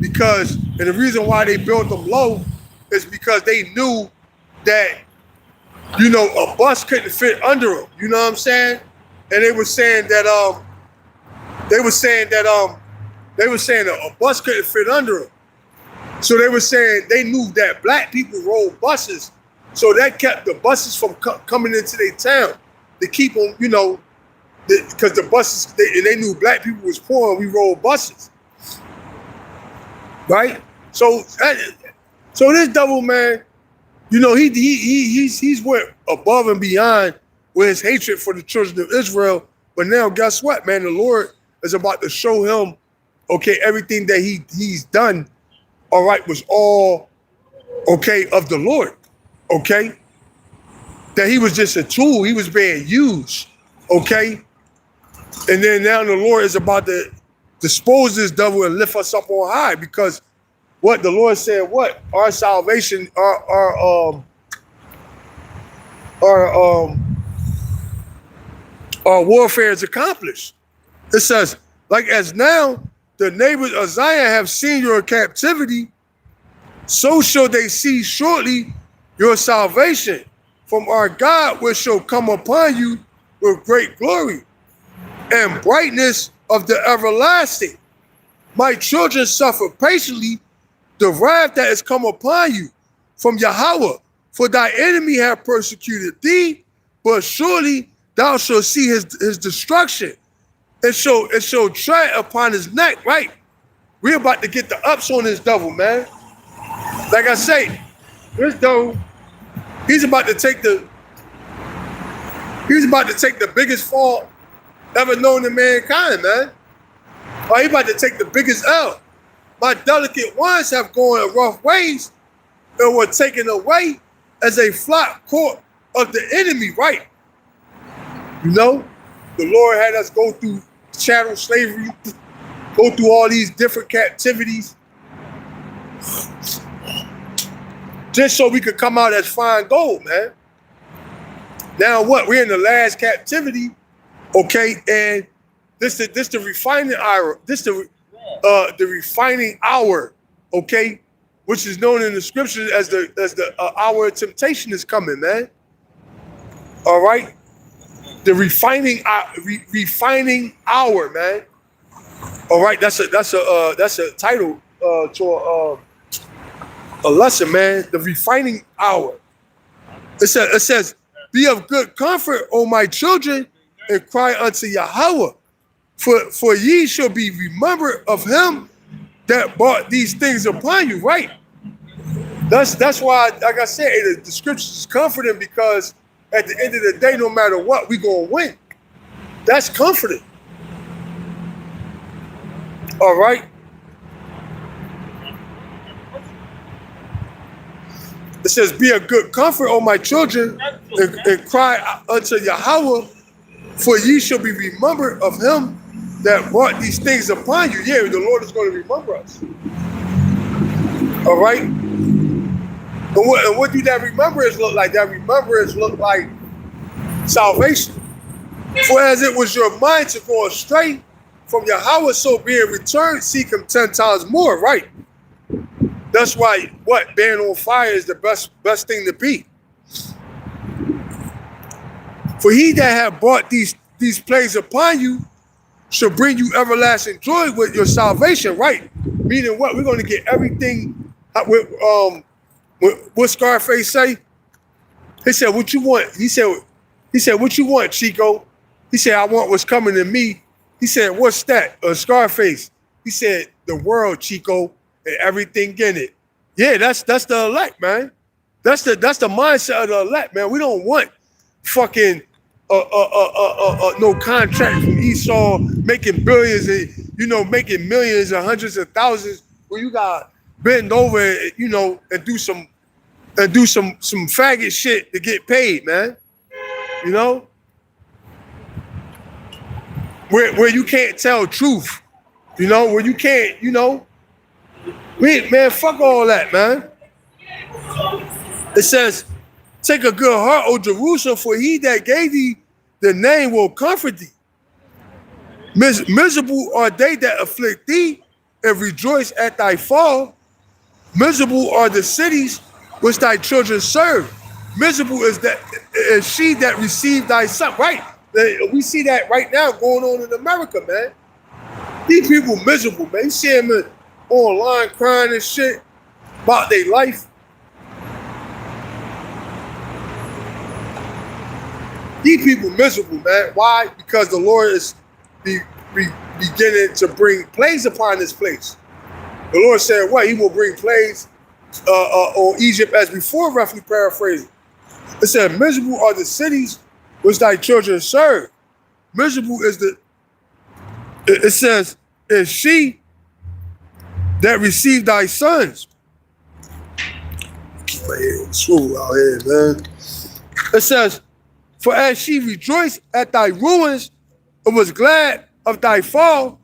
because, and the reason why they built them low is because they knew that, you know, a bus couldn't fit under them. You know what I'm saying? And they were saying that a bus couldn't fit under them. So they were saying they knew that black people rode buses, so that kept the buses from coming into their town to keep them, you know, because the buses, they knew black people was poor and we rode buses, right? So this devil, man, you know, he's went above and beyond with his hatred for the children of Israel. But now, guess what, man? The Lord is about to show him, okay, everything that he's done, all right, was all, okay, of the Lord, okay? That he was just a tool. He was being used, okay? And then now the Lord is about to dispose this devil and lift us up on high, because what the Lord said, what? Our salvation, our warfare is accomplished. It says, like as now the neighbors of Zion have seen your captivity, so shall they see shortly your salvation from our God, which shall come upon you with great glory and brightness of the everlasting. My children suffer patiently the wrath that is come upon you from Yahweh, for thy enemy have persecuted thee, but surely thou shalt see his destruction. It shall tread upon his neck, right? We're about to get the ups on this devil, man. Like I say, this devil, he's about to take the biggest fall ever known to mankind, man. Or he about to take the biggest L. My delicate ones have gone rough ways and were taken away as a flock caught of the enemy, right? You know, the Lord had us go through chattel slavery, go through all these different captivities, just so we could come out as fine gold, man. Now what? We're in the last captivity, okay, and this the refining hour. The refining hour, okay, which is known in the scriptures as the hour of temptation is coming, man. All right, the refining hour, man. All right, that's a title to a lesson, man. The refining hour. It says, be of good comfort, O my children, and cry unto Yahweh. For ye shall be remembered of him that brought these things upon you, right? That's why, like I said, the scriptures is comforting, because at the end of the day, no matter what, we gonna win. That's comforting. All right. It says, be a good comfort, O my children, and cry unto Yahweh, for ye shall be remembered of him that brought these things upon you. Yeah, the Lord is going to remember us. All right? And what do that remembrance look like? That remembrance look like salvation. For as it was your mind to go astray from Yahweh, so being returned, seek him 10 times more, right? That's why being on fire is the best thing to be. For he that have brought these plagues upon you shall bring you everlasting joy with your salvation, right? Meaning what? We're going to get everything. What Scarface say? He said, what you want? He said, what you want, Chico? He said, I want what's coming to me. He said, what's that? Scarface. He said, the world, Chico, and everything in it. Yeah, that's the elect, man. That's the mindset of the elect, man. We don't want fucking no contract from Esau making billions and making millions and hundreds of thousands, where you got bend over and do some faggot shit to get paid, man. You know, where you can't tell truth, where you can't, Man, fuck all that, man. It says, take a good heart, O Jerusalem, for he that gave thee the name will comfort thee. Miserable are they that afflict thee and rejoice at thy fall. Miserable are the cities which thy children serve. Miserable is she that received thy son. Right. We see that right now going on in America, man. These people miserable, man. You see them online crying and shit about their life. These people miserable, man. Why? Because the Lord is beginning to bring plagues upon this place. The Lord said, what? He will bring plagues on Egypt as before, roughly paraphrasing. It said, miserable are the cities which thy children serve. Miserable is it says, is she that received thy sons. Keep my head swole out here, man. It says, for as she rejoiced at thy ruins and was glad of thy fall,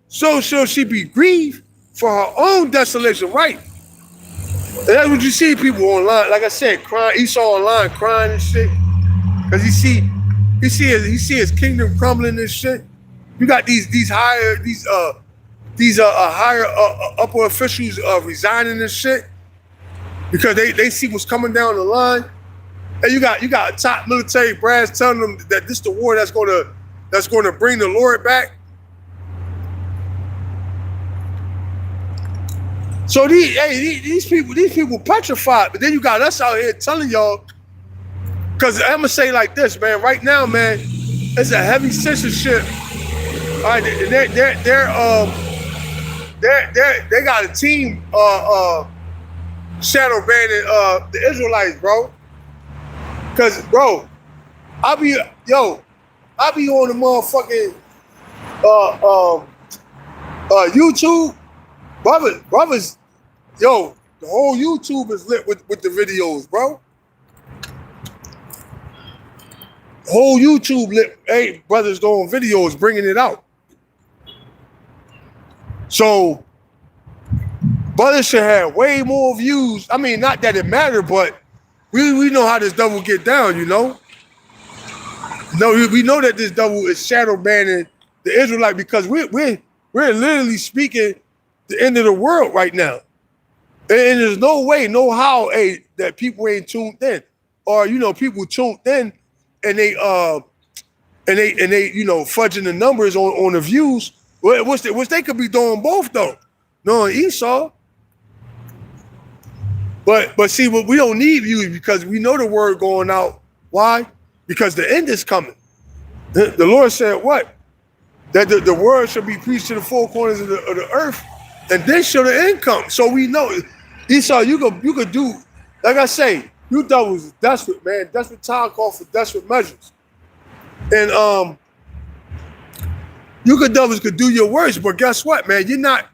so shall she be grieved for her own desolation. Right. And that's what you see people online, like I said, crying. Esau online crying and shit. Because he see his kingdom crumbling and shit. You got these higher upper officials resigning and shit because they see what's coming down the line. And you got top military brass telling them that this is the war that's gonna bring the Lord back. So these people petrified, but then you got us out here telling y'all. Because I'm gonna say like this, man. Right now, man, it's a heavy censorship. All right, they got a team shadow banning the Israelites, bro. Cause bro, I be on the motherfucking YouTube, brothers, yo, the whole YouTube is lit with the videos, bro. The whole YouTube lit, hey, brothers doing videos, bringing it out. So, brothers should have way more views. I mean, not that it mattered, but we know how this devil get down, you know? No, we know that this devil is shadow banning the Israelite because we're literally speaking the end of the world right now. And there's no way, no how, hey, that people ain't tuned in. Or, you know, people tuned in and they you know, fudging the numbers on the views, which they could be doing both though. No, Esau. But see, what we don't need views because we know the word going out. Why? Because the end is coming. The Lord said what? That the word shall be preached to the four corners of the earth, and then shall the end come. So we know, Esau, you could do, like I say, you devils is desperate, man. Desperate time call for desperate measures. And you devils could do your worst, but guess what, man? You're not.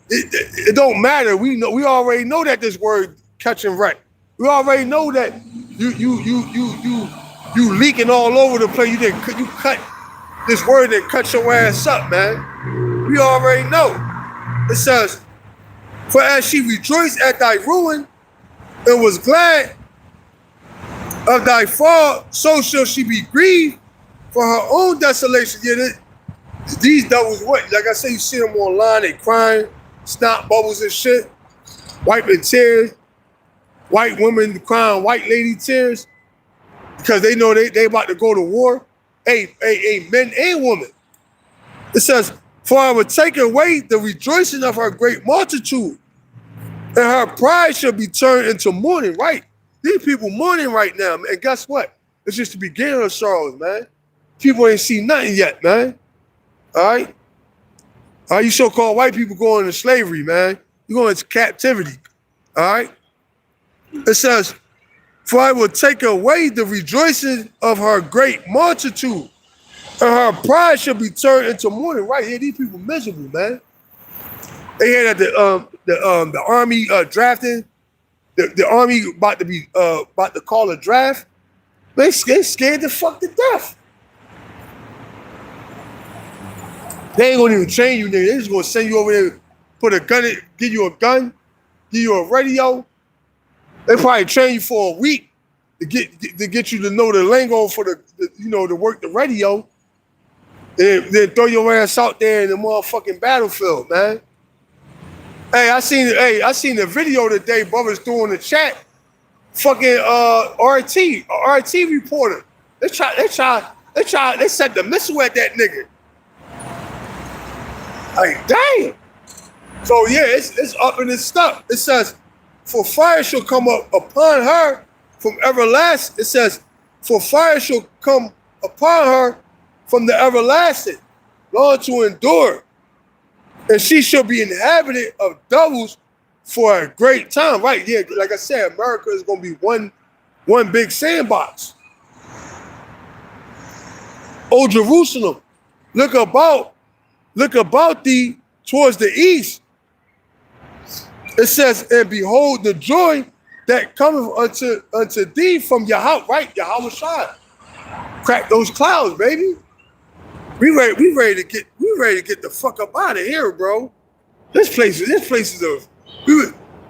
It don't matter. We already know that this word catching right. We already know that you leaking all over the place. You cut this word and cut your ass up, man. We already know. It says, for as she rejoiced at thy ruin and was glad of thy fall, so shall she be grieved for her own desolation. Yeah, these devils, what? Like I say, you see them online, they crying, snot bubbles and shit, wiping tears, white women crying, white lady tears, because they know they about to go to war. Hey, men and women. It says, for I will take away the rejoicing of her great multitude, and her pride shall be turned into mourning. Right? These people mourning right now, man. And guess what? It's just the beginning of sorrows, man. People ain't seen nothing yet, man. All right? You so-called white people going into slavery, man. You're going into captivity. All right? It says, for I will take away the rejoicing of her great multitude, and her pride shall be turned into mourning. Right here, these people miserable, man. They hear that the army drafting, the army about to call a draft. They scared the fuck to death. They ain't gonna even train you, nigga. They just gonna send you over there put a gun in, give you a gun, give you a radio. They probably train you for a week to get you to know the lingo for to work the radio. And then throw your ass out there in the motherfucking battlefield, man. Hey, I seen the video today, brothers threw in the chat. Fucking RT reporter. They set the missile at that nigga. Like, damn. So yeah, it's up and it's stuck. It says, for fire shall come up upon her from everlasting. It says, for fire shall come upon her from the everlasting, Lord, to endure. And she shall be inhabited of devils for a great time. Right, yeah, like I said, America is gonna be one big sandbox. O Jerusalem, look about thee towards the east. It says, and behold the joy that cometh unto thee from Yahweh, right? Yahweh Shai. Crack those clouds, baby. We ready to get the fuck up out of here, bro. This place is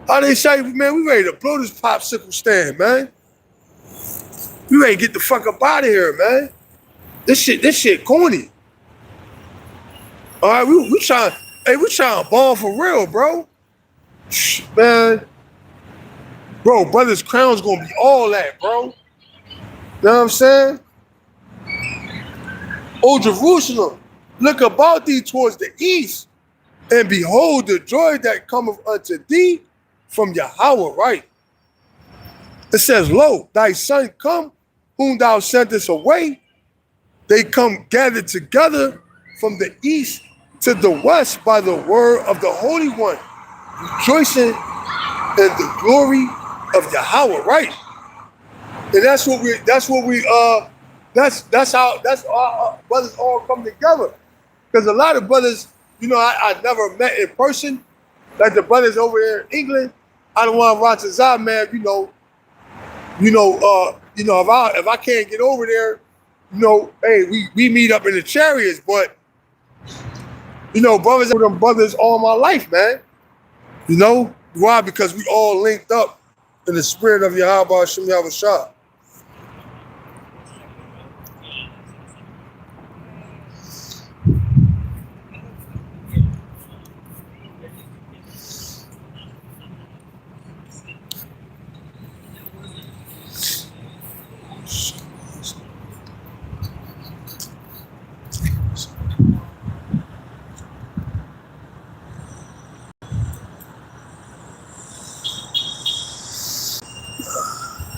how they say, man, we ready to blow this popsicle stand, man. We ready to get the fuck up out of here, man. This shit corny. All right, we trying to ball for real, bro. Man, bro, Brothers Crown's gonna be all that, bro. You know what I'm saying? O Jerusalem, look about thee towards the east, and behold the joy that cometh unto thee from Yahweh, right? It says, lo, thy son come, whom thou sentest away. They come gathered together from the east to the west by the word of the Holy One, rejoicing in the glory of Yahweh, right? And that's how our brothers all come together. Because a lot of brothers, I never met in person. Like the brothers over there in England, I don't want to watch his eye, man. If I can't get over there, hey, we meet up in the chariots. But brothers all my life, man. Why? Because we all linked up in the spirit of Yahweh Hashem Yahweh Shah.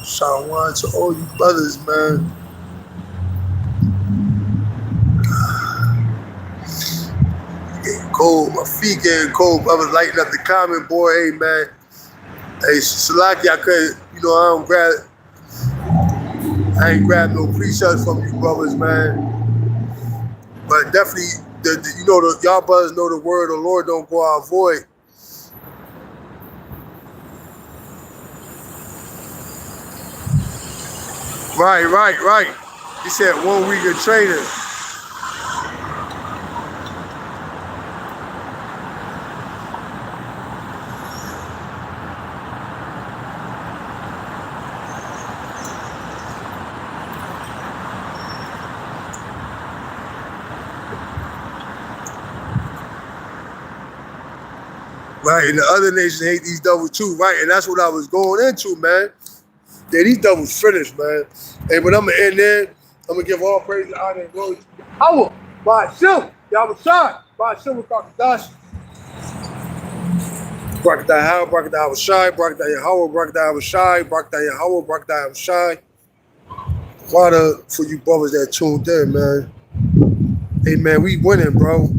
Shalom to all you brothers, man. Getting cold, my feet getting cold. Brothers lighting up the comment, boy. Hey, man. Hey, Salaki, I ain't grab no precepts from you brothers, man. But definitely, y'all brothers know the word of the Lord don't go out void. Right. He said 1 week of training. Right, and the other nations hate these devils too, right? And that's what I was going into, man. Yeah, these devils finished, man. Hey, but I'm going to end there. I'm going to give all praise, honor, and glory to Yahweh. Ba'ashem, Yahweh Shai. Ba'ashem, Rakadash. Brakada Yahweh, Brakada Yahweh Shai. Brakada Yahweh, Brakada Yahweh Shai. Brakada Yahweh, Brakada Yahweh Shai. Water for you brothers that tuned in, man. Hey, man, we winning, bro.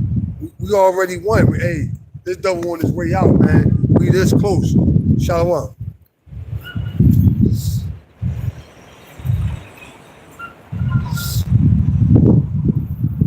We already won. Hey, this devil on his way out, man. We this close. Shalom.